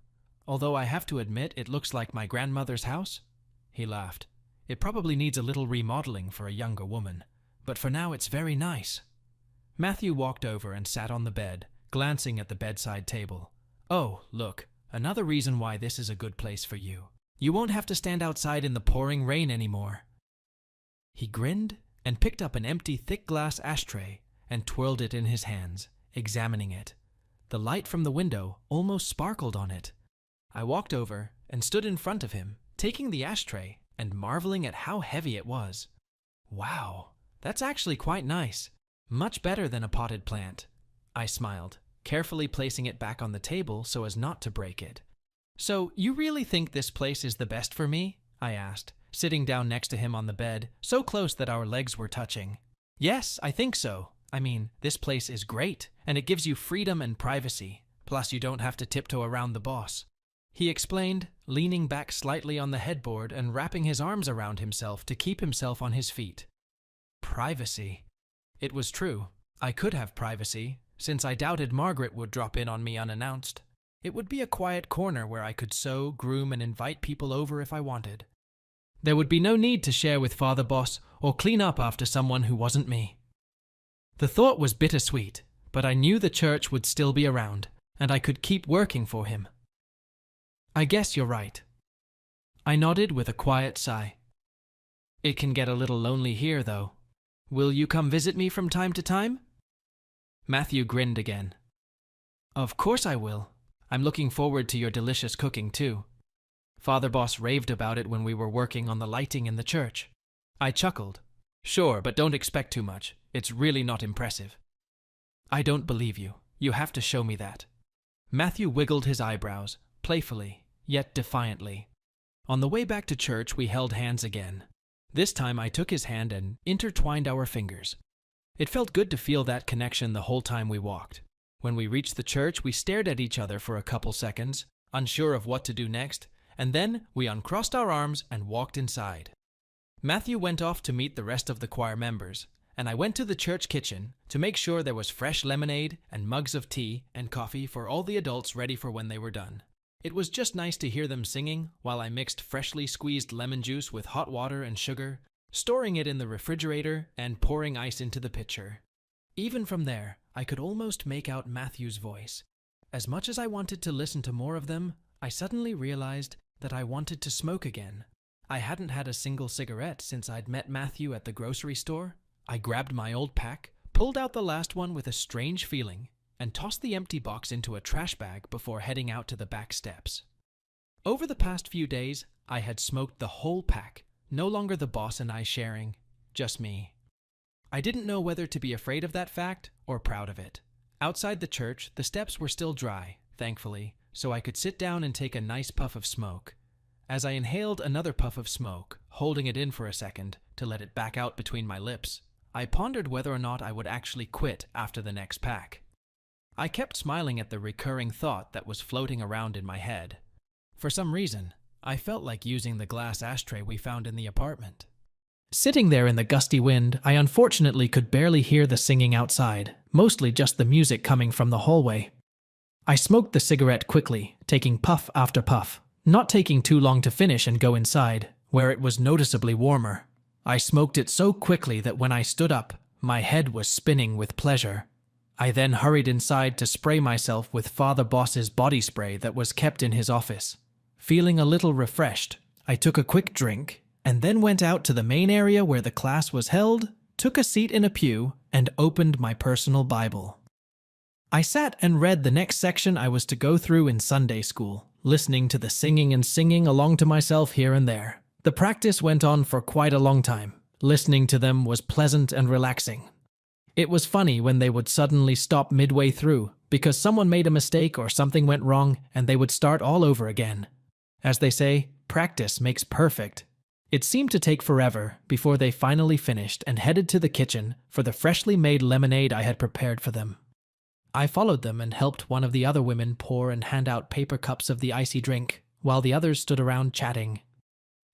Although I have to admit it looks like my grandmother's house. He laughed. It probably needs a little remodeling for a younger woman, but for now it's very nice. Matthew walked over and sat on the bed, glancing at the bedside table. Oh, look, another reason why this is a good place for you. You won't have to stand outside in the pouring rain anymore. He grinned and picked up an empty thick glass ashtray and twirled it in his hands, examining it. The light from the window almost sparkled on it. I walked over and stood in front of him, taking the ashtray and marveling at how heavy it was. Wow, that's actually quite nice. Much better than a potted plant. I smiled, carefully placing it back on the table so as not to break it. So, you really think this place is the best for me? I asked, sitting down next to him on the bed, so close that our legs were touching. Yes, I think so. I mean, this place is great, and it gives you freedom and privacy. Plus, you don't have to tiptoe around the boss. He explained, leaning back slightly on the headboard and wrapping his arms around himself to keep himself on his feet. Privacy. It was true. I could have privacy, since I doubted Margaret would drop in on me unannounced. It would be a quiet corner where I could sew, groom, and invite people over if I wanted. There would be no need to share with Father Boss or clean up after someone who wasn't me. The thought was bittersweet, but I knew the church would still be around, and I could keep working for him. I guess you're right. I nodded with a quiet sigh. It can get a little lonely here, though. Will you come visit me from time to time? Matthew grinned again. Of course I will. I'm looking forward to your delicious cooking, too. Father Boss raved about it when we were working on the lighting in the church. I chuckled. Sure, but don't expect too much. It's really not impressive. I don't believe you. You have to show me that. Matthew wiggled his eyebrows, playfully, yet defiantly. On the way back to church, we held hands again. This time I took his hand and intertwined our fingers. It felt good to feel that connection the whole time we walked. When we reached the church, we stared at each other for a couple seconds, unsure of what to do next, and then we uncrossed our arms and walked inside. Matthew went off to meet the rest of the choir members, and I went to the church kitchen to make sure there was fresh lemonade and mugs of tea and coffee for all the adults ready for when they were done. It was just nice to hear them singing while I mixed freshly squeezed lemon juice with hot water and sugar, storing it in the refrigerator and pouring ice into the pitcher. Even from there, I could almost make out Matthew's voice. As much as I wanted to listen to more of them, I suddenly realized that I wanted to smoke again. I hadn't had a single cigarette since I'd met Matthew at the grocery store. I grabbed my old pack, pulled out the last one with a strange feeling, and tossed the empty box into a trash bag before heading out to the back steps. Over the past few days, I had smoked the whole pack, No longer the boss and I sharing, just me. I didn't know whether to be afraid of that fact or proud of it. Outside the church, the steps were still dry, thankfully, so I could sit down and take a nice puff of smoke. As I inhaled another puff of smoke, holding it in for a second to let it back out between my lips, I pondered whether or not I would actually quit after the next pack. I kept smiling at the recurring thought that was floating around in my head. For some reason, I felt like using the glass ashtray we found in the apartment. Sitting there in the gusty wind, I unfortunately could barely hear the singing outside, mostly just the music coming from the hallway. I smoked the cigarette quickly, taking puff after puff, not taking too long to finish and go inside, where it was noticeably warmer. I smoked it so quickly that when I stood up, my head was spinning with pleasure. I then hurried inside to spray myself with Father Boss's body spray that was kept in his office. Feeling a little refreshed, I took a quick drink and then went out to the main area where the class was held, took a seat in a pew, and opened my personal Bible. I sat and read the next section I was to go through in Sunday school, listening to the singing and singing along to myself here and there. The practice went on for quite a long time. Listening to them was pleasant and relaxing. It was funny when they would suddenly stop midway through because someone made a mistake or something went wrong and they would start all over again. As they say, practice makes perfect. It seemed to take forever before they finally finished and headed to the kitchen for the freshly made lemonade I had prepared for them. I followed them and helped one of the other women pour and hand out paper cups of the icy drink, while the others stood around chatting.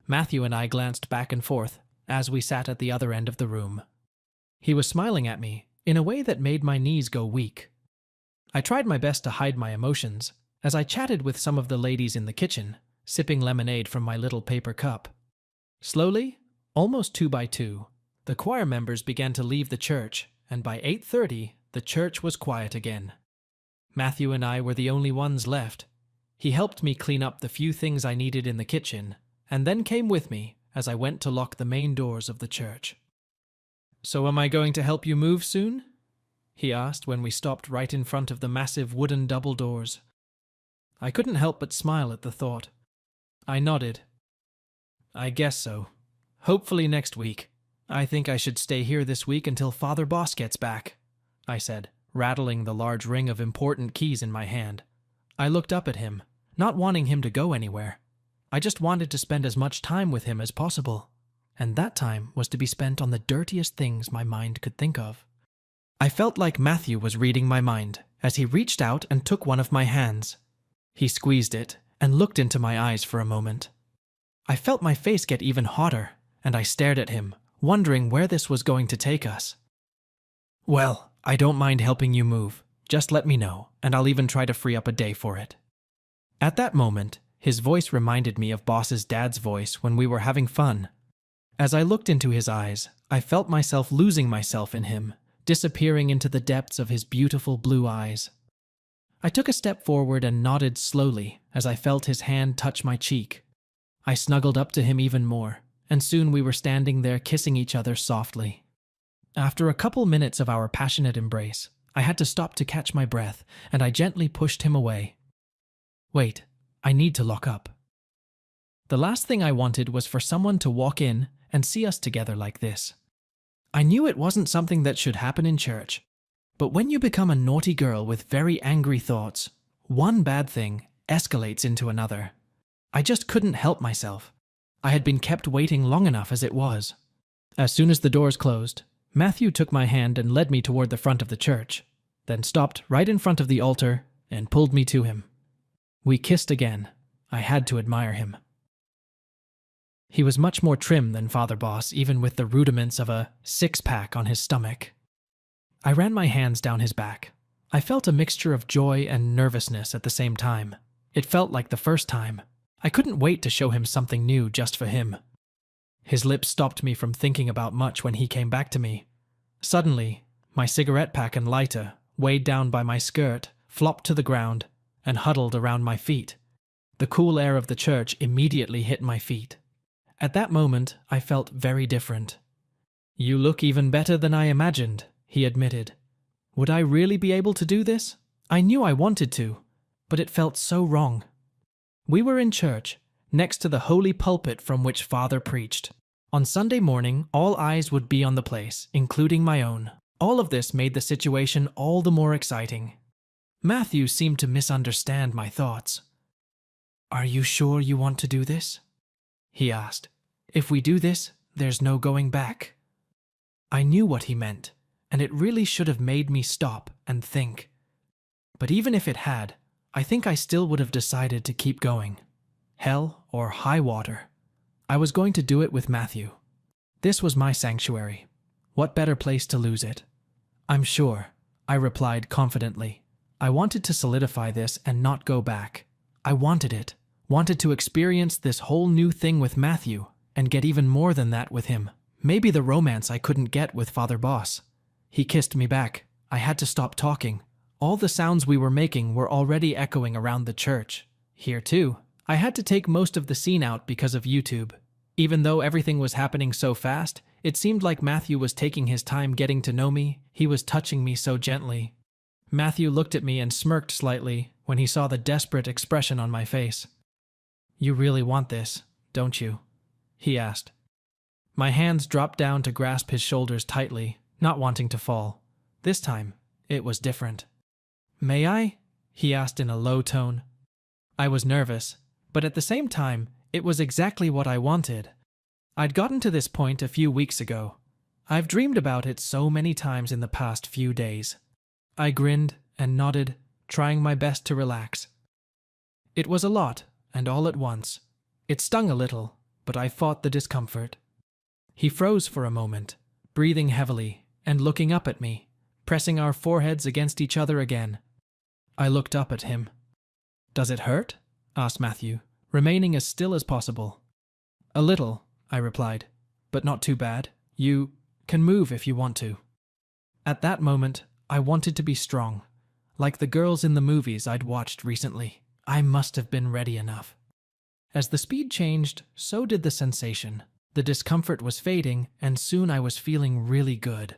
Matthew and I glanced back and forth as we sat at the other end of the room. He was smiling at me in a way that made my knees go weak. I tried my best to hide my emotions as I chatted with some of the ladies in the kitchen, sipping lemonade from my little paper cup. Slowly, almost 2 by 2, the choir members began to leave the church, and by 8:30, the church was quiet again. Matthew and I were the only ones left. He helped me clean up the few things I needed in the kitchen, and then came with me as I went to lock the main doors of the church. "So am I going to help you move soon?" he asked when we stopped right in front of the massive wooden double doors. I couldn't help but smile at the thought. I nodded. "I guess so. Hopefully next week. I think I should stay here this week until Father Boss gets back," I said, rattling the large ring of important keys in my hand. I looked up at him, not wanting him to go anywhere. I just wanted to spend as much time with him as possible, and that time was to be spent on the dirtiest things my mind could think of. I felt like Matthew was reading my mind as he reached out and took one of my hands. He squeezed it and looked into my eyes for a moment. I felt my face get even hotter, and I stared at him, wondering where this was going to take us. "Well, I don't mind helping you move. Just let me know, and I'll even try to free up a day for it." At that moment, his voice reminded me of Boss's dad's voice when we were having fun. As I looked into his eyes, I felt myself losing myself in him, disappearing into the depths of his beautiful blue eyes. I took a step forward and nodded slowly as I felt his hand touch my cheek. I snuggled up to him even more, and soon we were standing there kissing each other softly. After a couple minutes of our passionate embrace, I had to stop to catch my breath, and I gently pushed him away. "Wait, I need to lock up." The last thing I wanted was for someone to walk in and see us together like this. I knew it wasn't something that should happen in church, but when you become a naughty girl with very angry thoughts, one bad thing escalates into another. I just couldn't help myself. I had been kept waiting long enough as it was. As soon as the doors closed, Matthew took my hand and led me toward the front of the church, then stopped right in front of the altar and pulled me to him. We kissed again. I had to admire him. He was much more trim than Father Boss, even with the rudiments of a six-pack on his stomach. I ran my hands down his back. I felt a mixture of joy and nervousness at the same time. It felt like the first time. I couldn't wait to show him something new just for him. His lips stopped me from thinking about much when he came back to me. Suddenly, my cigarette pack and lighter, weighed down by my skirt, flopped to the ground and huddled around my feet. The cool air of the church immediately hit my feet. At that moment, I felt very different. "You look even better than I imagined," he admitted. Would I really be able to do this? I knew I wanted to, but it felt so wrong. We were in church, next to the holy pulpit from which Father preached. On Sunday morning, all eyes would be on the place, including my own. All of this made the situation all the more exciting. Matthew seemed to misunderstand my thoughts. "Are you sure you want to do this?" he asked. "If we do this, there's no going back." I knew what he meant, and it really should have made me stop and think. But even if it had, I think I still would have decided to keep going. Hell or high water. I was going to do it with Matthew. This was my sanctuary. What better place to lose it? "I'm sure," I replied confidently. I wanted to solidify this and not go back. I wanted it. Wanted to experience this whole new thing with Matthew and get even more than that with him. Maybe the romance I couldn't get with Father Boss. He kissed me back. I had to stop talking. All the sounds we were making were already echoing around the church. Here too, I had to take most of the scene out because of YouTube. Even though everything was happening so fast, it seemed like Matthew was taking his time getting to know me. He was touching me so gently. Matthew looked at me and smirked slightly when he saw the desperate expression on my face. "You really want this, don't you?" he asked. My hands dropped down to grasp his shoulders tightly, not wanting to fall. This time, it was different. "May I?" he asked in a low tone. I was nervous, but at the same time, it was exactly what I wanted. I'd gotten to this point a few weeks ago. I've dreamed about it so many times in the past few days. I grinned and nodded, trying my best to relax. It was a lot, and all at once. It stung a little, but I fought the discomfort. He froze for a moment, breathing heavily and looking up at me, pressing our foreheads against each other again. I looked up at him. "Does it hurt?" asked Matthew, remaining as still as possible. "A little," I replied, "but not too bad. You can move if you want to." At that moment, I wanted to be strong, like the girls in the movies I'd watched recently. I must have been ready enough. As the speed changed, so did the sensation. The discomfort was fading, and soon I was feeling really good.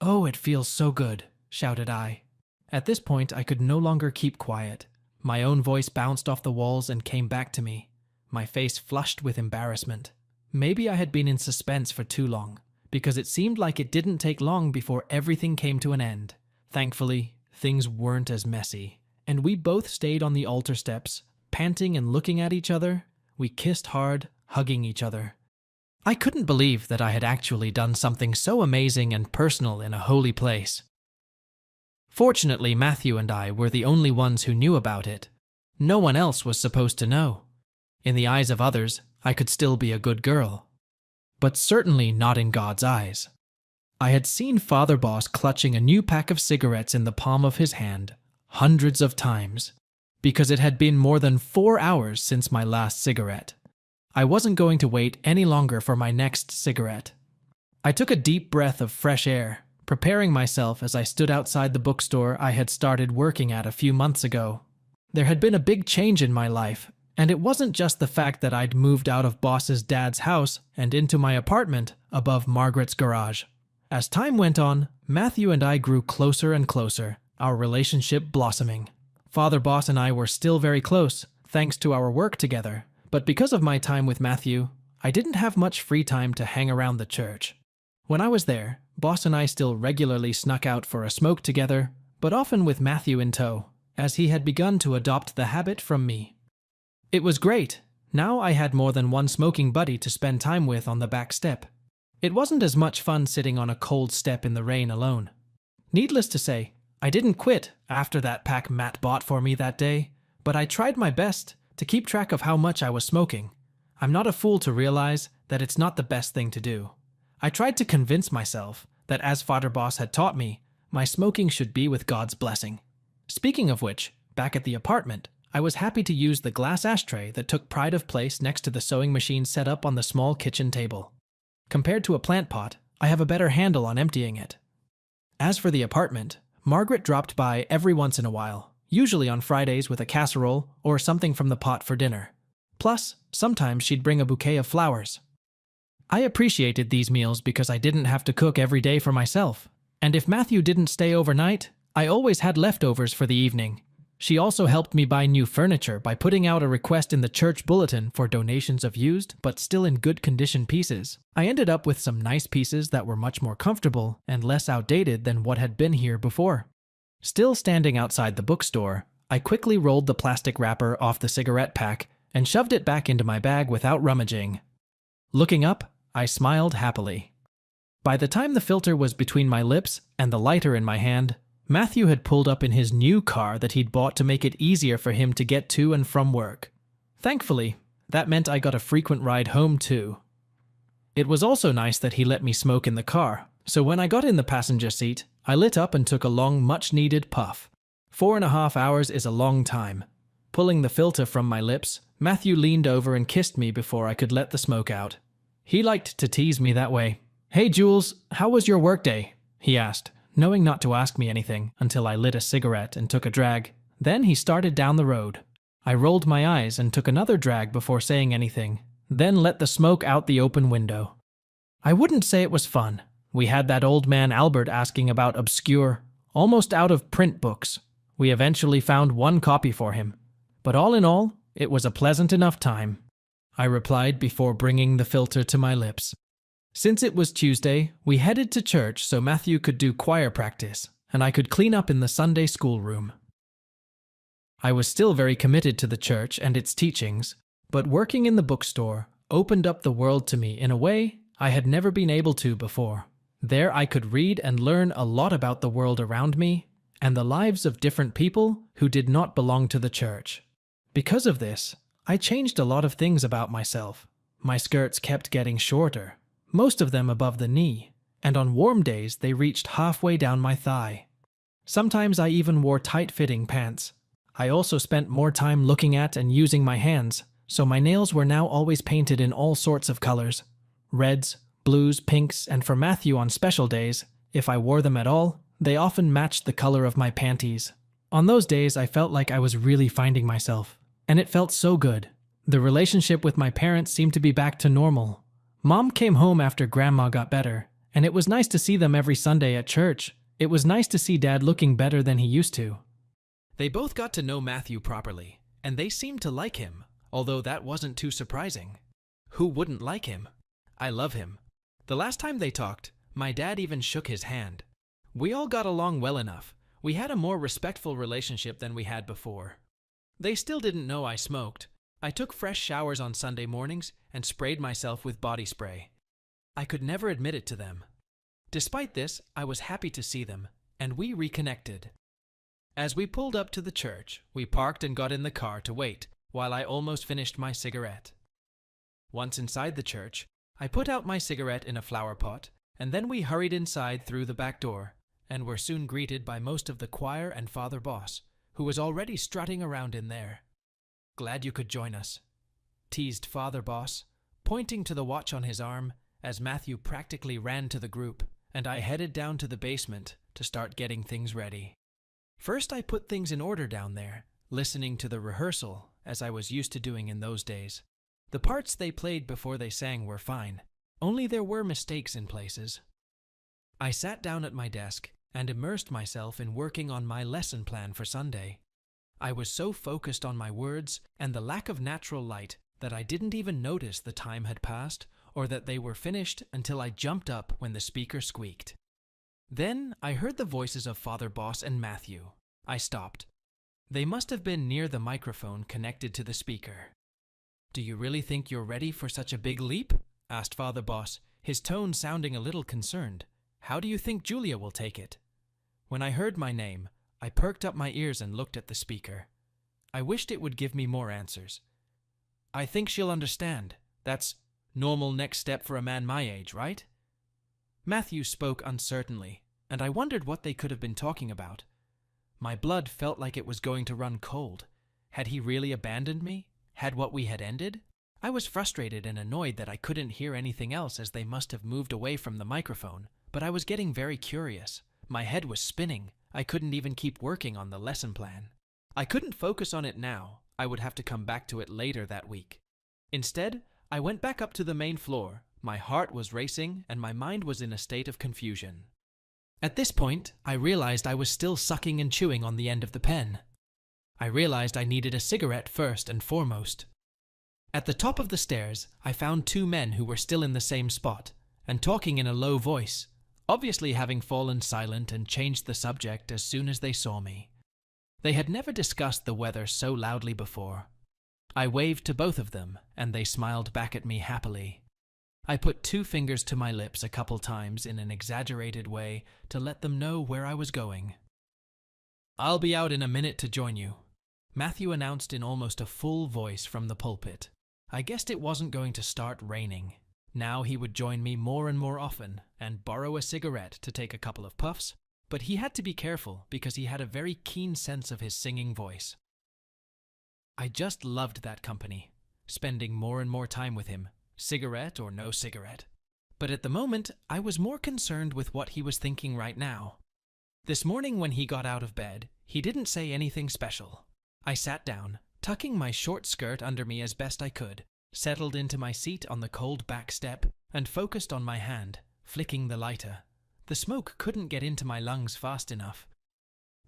"Oh, it feels so good," shouted I. At this point, I could no longer keep quiet. My own voice bounced off the walls and came back to me, my face flushed with embarrassment. Maybe I had been in suspense for too long, because it seemed like it didn't take long before everything came to an end. Thankfully, things weren't as messy, and we both stayed on the altar steps, panting and looking at each other. We kissed hard, hugging each other. I couldn't believe that I had actually done something so amazing and personal in a holy place. Fortunately, Matthew and I were the only ones who knew about it. No one else was supposed to know. In the eyes of others, I could still be a good girl. But certainly not in God's eyes. I had seen Father Boss clutching a new pack of cigarettes in the palm of his hand hundreds of times, because it had been more than 4 hours since my last cigarette. I wasn't going to wait any longer for my next cigarette. I took a deep breath of fresh air, preparing myself as I stood outside the bookstore I had started working at a few months ago. There had been a big change in my life, and it wasn't just the fact that I'd moved out of Boss's dad's house and into my apartment above Margaret's garage. As time went on, Matthew and I grew closer and closer, our relationship blossoming. Father Boss and I were still very close, thanks to our work together, but because of my time with Matthew, I didn't have much free time to hang around the church. When I was there, Boss and I still regularly snuck out for a smoke together, but often with Matthew in tow, as he had begun to adopt the habit from me. It was great. Now I had more than one smoking buddy to spend time with on the back step. It wasn't as much fun sitting on a cold step in the rain alone. Needless to say, I didn't quit after that pack Matt bought for me that day, but I tried my best to keep track of how much I was smoking. I'm not a fool to realize that it's not the best thing to do. I tried to convince myself that, as Father Boss had taught me, my smoking should be with God's blessing. Speaking of which, back at the apartment, I was happy to use the glass ashtray that took pride of place next to the sewing machine set up on the small kitchen table. Compared to a plant pot, I have a better handle on emptying it. As for the apartment, Margaret dropped by every once in a while, usually on Fridays with a casserole or something from the pot for dinner. Plus, sometimes she'd bring a bouquet of flowers. I appreciated these meals because I didn't have to cook every day for myself, and if Matthew didn't stay overnight, I always had leftovers for the evening. She also helped me buy new furniture by putting out a request in the church bulletin for donations of used but still in good condition pieces. I ended up with some nice pieces that were much more comfortable and less outdated than what had been here before. Still standing outside the bookstore, I quickly rolled the plastic wrapper off the cigarette pack and shoved it back into my bag without rummaging. Looking up, I smiled happily. By the time the filter was between my lips and the lighter in my hand, Matthew had pulled up in his new car that he'd bought to make it easier for him to get to and from work. Thankfully, that meant I got a frequent ride home too. It was also nice that he let me smoke in the car, so when I got in the passenger seat, I lit up and took a long, much-needed puff. 4.5 hours is a long time. Pulling the filter from my lips, Matthew leaned over and kissed me before I could let the smoke out. He liked to tease me that way. "Hey Jules, how was your workday?" he asked, knowing not to ask me anything until I lit a cigarette and took a drag. Then he started down the road. I rolled my eyes and took another drag before saying anything, then let the smoke out the open window. I wouldn't say it was fun. We had that old man Albert asking about obscure, almost out-of-print books. We eventually found one copy for him. But all in all, it was a pleasant enough time, I replied before bringing the filter to my lips. Since it was Tuesday, we headed to church so Matthew could do choir practice, and I could clean up in the Sunday school room. I was still very committed to the church and its teachings, but working in the bookstore opened up the world to me in a way I had never been able to before. There I could read and learn a lot about the world around me and the lives of different people who did not belong to the church. Because of this, I changed a lot of things about myself. My skirts kept getting shorter, most of them above the knee, and on warm days they reached halfway down my thigh. Sometimes I even wore tight-fitting pants. I also spent more time looking at and using my hands, so my nails were now always painted in all sorts of colors. Reds, blues, pinks, and for Matthew on special days, if I wore them at all, they often matched the color of my panties. On those days I felt like I was really finding myself, and it felt so good. The relationship with my parents seemed to be back to normal. Mom came home after Grandma got better, and it was nice to see them every Sunday at church. It was nice to see Dad looking better than he used to. They both got to know Matthew properly, and they seemed to like him, although that wasn't too surprising. Who wouldn't like him? I love him. The last time they talked, my dad even shook his hand. We all got along well enough. We had a more respectful relationship than we had before. They still didn't know I smoked. I took fresh showers on Sunday mornings and sprayed myself with body spray. I could never admit it to them. Despite this, I was happy to see them, and we reconnected. As we pulled up to the church, we parked and got in the car to wait, while I almost finished my cigarette. Once inside the church, I put out my cigarette in a flower pot, and then we hurried inside through the back door, and were soon greeted by most of the choir and Father Boss, who was already strutting around in there. "Glad you could join us," teased Father Boss, pointing to the watch on his arm as Matthew practically ran to the group, and I headed down to the basement to start getting things ready. First I put things in order down there, listening to the rehearsal as I was used to doing in those days. The parts they played before they sang were fine, only there were mistakes in places. I sat down at my desk and immersed myself in working on my lesson plan for Sunday. I was so focused on my words and the lack of natural light that I didn't even notice the time had passed or that they were finished until I jumped up when the speaker squeaked. Then I heard the voices of Father Boss and Matthew. I stopped. They must have been near the microphone connected to the speaker. "Do you really think you're ready for such a big leap?" asked Father Boss, his tone sounding a little concerned. "How do you think Julia will take it?" When I heard my name, I perked up my ears and looked at the speaker. I wished it would give me more answers. "I think she'll understand. That's normal next step for a man my age, right?" Matthew spoke uncertainly, and I wondered what they could have been talking about. My blood felt like it was going to run cold. Had he really abandoned me? Had what we had ended? I was frustrated and annoyed that I couldn't hear anything else as they must have moved away from the microphone, but I was getting very curious. My head was spinning. I couldn't even keep working on the lesson plan. I couldn't focus on it now. I would have to come back to it later that week. Instead, I went back up to the main floor. My heart was racing and my mind was in a state of confusion. At this point, I realized I was still sucking and chewing on the end of the pen. I realized I needed a cigarette first and foremost. At the top of the stairs, I found two men who were still in the same spot and talking in a low voice, obviously having fallen silent and changed the subject as soon as they saw me. They had never discussed the weather so loudly before. I waved to both of them, and they smiled back at me happily. I put 2 fingers to my lips a couple times in an exaggerated way to let them know where I was going. "I'll be out in a minute to join you," Matthew announced in almost a full voice from the pulpit. I guessed it wasn't going to start raining. Now he would join me more and more often and borrow a cigarette to take a couple of puffs, but he had to be careful because he had a very keen sense of his singing voice. I just loved that company, spending more and more time with him, cigarette or no cigarette. But at the moment, I was more concerned with what he was thinking right now. This morning when he got out of bed, he didn't say anything special. I sat down, tucking my short skirt under me as best I could, settled into my seat on the cold back step, and focused on my hand, flicking the lighter. The smoke couldn't get into my lungs fast enough.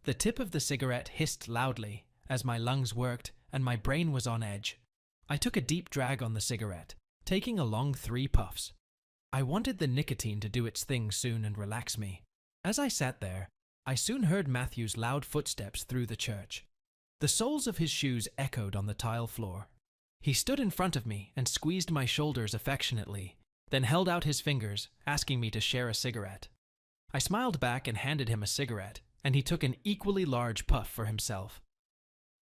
The tip of the cigarette hissed loudly as my lungs worked and my brain was on edge. I took a deep drag on the cigarette, taking a long 3 puffs. I wanted the nicotine to do its thing soon and relax me. As I sat there, I soon heard Matthew's loud footsteps through the church. The soles of his shoes echoed on the tile floor. He stood in front of me and squeezed my shoulders affectionately, then held out his fingers, asking me to share a cigarette. I smiled back and handed him a cigarette, and he took an equally large puff for himself.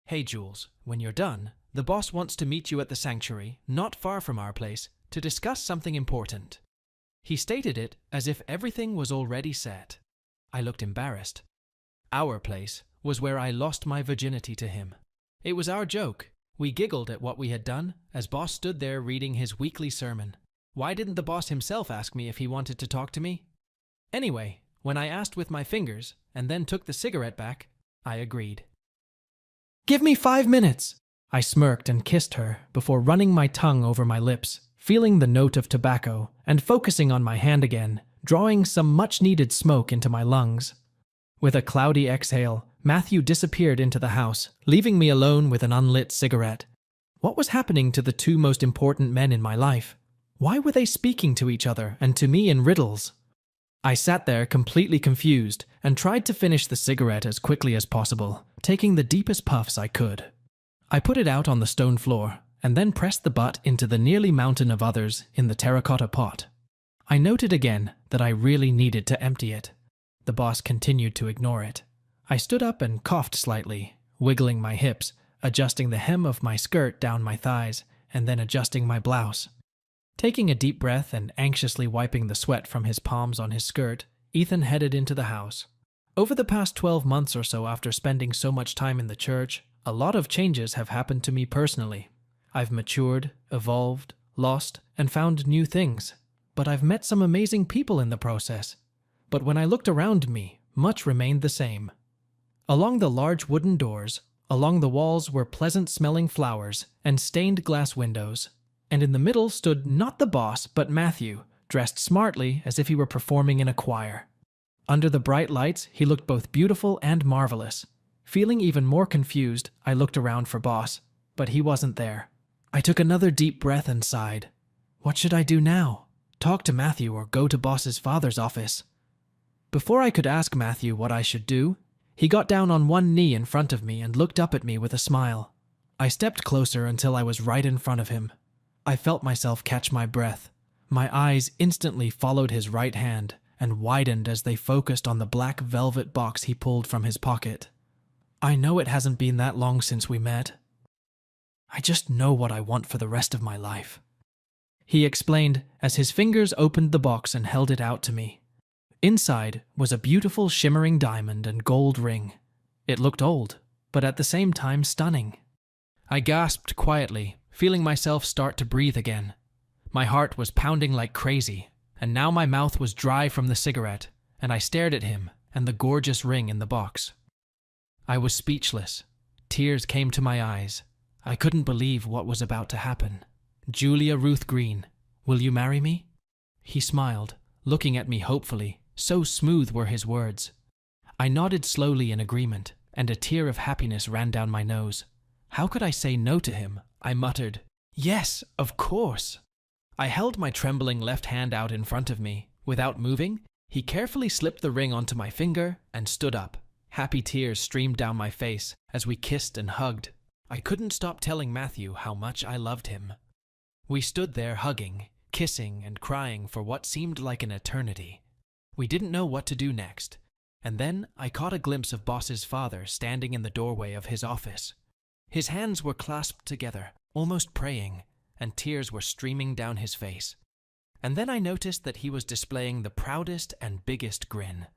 "Hey Jules, when you're done, the boss wants to meet you at the sanctuary, not far from our place, to discuss something important." He stated it as if everything was already set. I looked embarrassed. Our place was where I lost my virginity to him. It was our joke. We giggled at what we had done as boss stood there reading his weekly sermon. Why didn't the boss himself ask me if he wanted to talk to me? Anyway, when I asked with my fingers and then took the cigarette back, I agreed. "Give me 5 minutes!" I smirked and kissed her before running my tongue over my lips, feeling the note of tobacco and focusing on my hand again, drawing some much-needed smoke into my lungs. With a cloudy exhale, Matthew disappeared into the house, leaving me alone with an unlit cigarette. What was happening to the 2 most important men in my life? Why were they speaking to each other and to me in riddles? I sat there completely confused and tried to finish the cigarette as quickly as possible, taking the deepest puffs I could. I put it out on the stone floor and then pressed the butt into the nearly mountain of others in the terracotta pot. I noted again that I really needed to empty it. The boss continued to ignore it. I stood up and coughed slightly, wiggling my hips, adjusting the hem of my skirt down my thighs, and then adjusting my blouse. Taking a deep breath and anxiously wiping the sweat from his palms on his skirt, Ethan headed into the house. Over the past 12 months or so after spending so much time in the church, a lot of changes have happened to me personally. I've matured, evolved, lost, and found new things. But I've met some amazing people in the process. But when I looked around me, much remained the same. Along the large wooden doors, along the walls were pleasant-smelling flowers and stained glass windows, and in the middle stood not the boss but Matthew, dressed smartly as if he were performing in a choir. Under the bright lights, he looked both beautiful and marvelous. Feeling even more confused, I looked around for boss, but he wasn't there. I took another deep breath and sighed. What should I do now? Talk to Matthew or go to boss's father's office? Before I could ask Matthew what I should do, he got down on one knee in front of me and looked up at me with a smile. I stepped closer until I was right in front of him. I felt myself catch my breath. My eyes instantly followed his right hand and widened as they focused on the black velvet box he pulled from his pocket. I know it hasn't been that long since we met. I just know what I want for the rest of my life, he explained as his fingers opened the box and held it out to me. Inside was a beautiful shimmering diamond and gold ring. It looked old, but at the same time stunning. I gasped quietly, feeling myself start to breathe again. My heart was pounding like crazy, and now my mouth was dry from the cigarette, and I stared at him and the gorgeous ring in the box. I was speechless. Tears came to my eyes. I couldn't believe what was about to happen. "Julia Ruth Green, will you marry me?" He smiled, looking at me hopefully. So smooth were his words. I nodded slowly in agreement, and a tear of happiness ran down my nose. How could I say no to him? I muttered, "Yes, of course." I held my trembling left hand out in front of me. Without moving, he carefully slipped the ring onto my finger and stood up. Happy tears streamed down my face as we kissed and hugged. I couldn't stop telling Matthew how much I loved him. We stood there hugging, kissing, and crying for what seemed like an eternity. We didn't know what to do next, and then I caught a glimpse of Boss's father standing in the doorway of his office. His hands were clasped together, almost praying, and tears were streaming down his face. And then I noticed that he was displaying the proudest and biggest grin.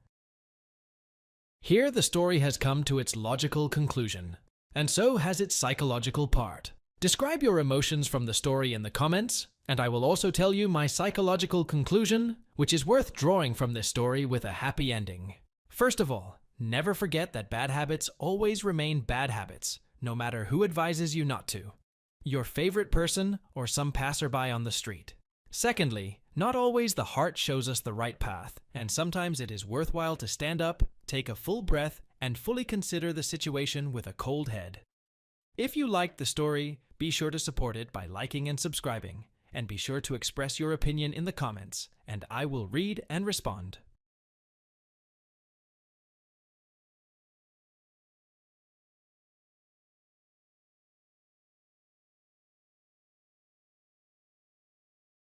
Here the story has come to its logical conclusion, and so has its psychological part. Describe your emotions from the story in the comments, and I will also tell you my psychological conclusion, which is worth drawing from this story with a happy ending. First of all, never forget that bad habits always remain bad habits, no matter who advises you not to. Your favorite person or some passerby on the street. Secondly, not always the heart shows us the right path, and sometimes it is worthwhile to stand up, take a full breath, and fully consider the situation with a cold head. If you liked the story, be sure to support it by liking and subscribing, and be sure to express your opinion in the comments, and I will read and respond.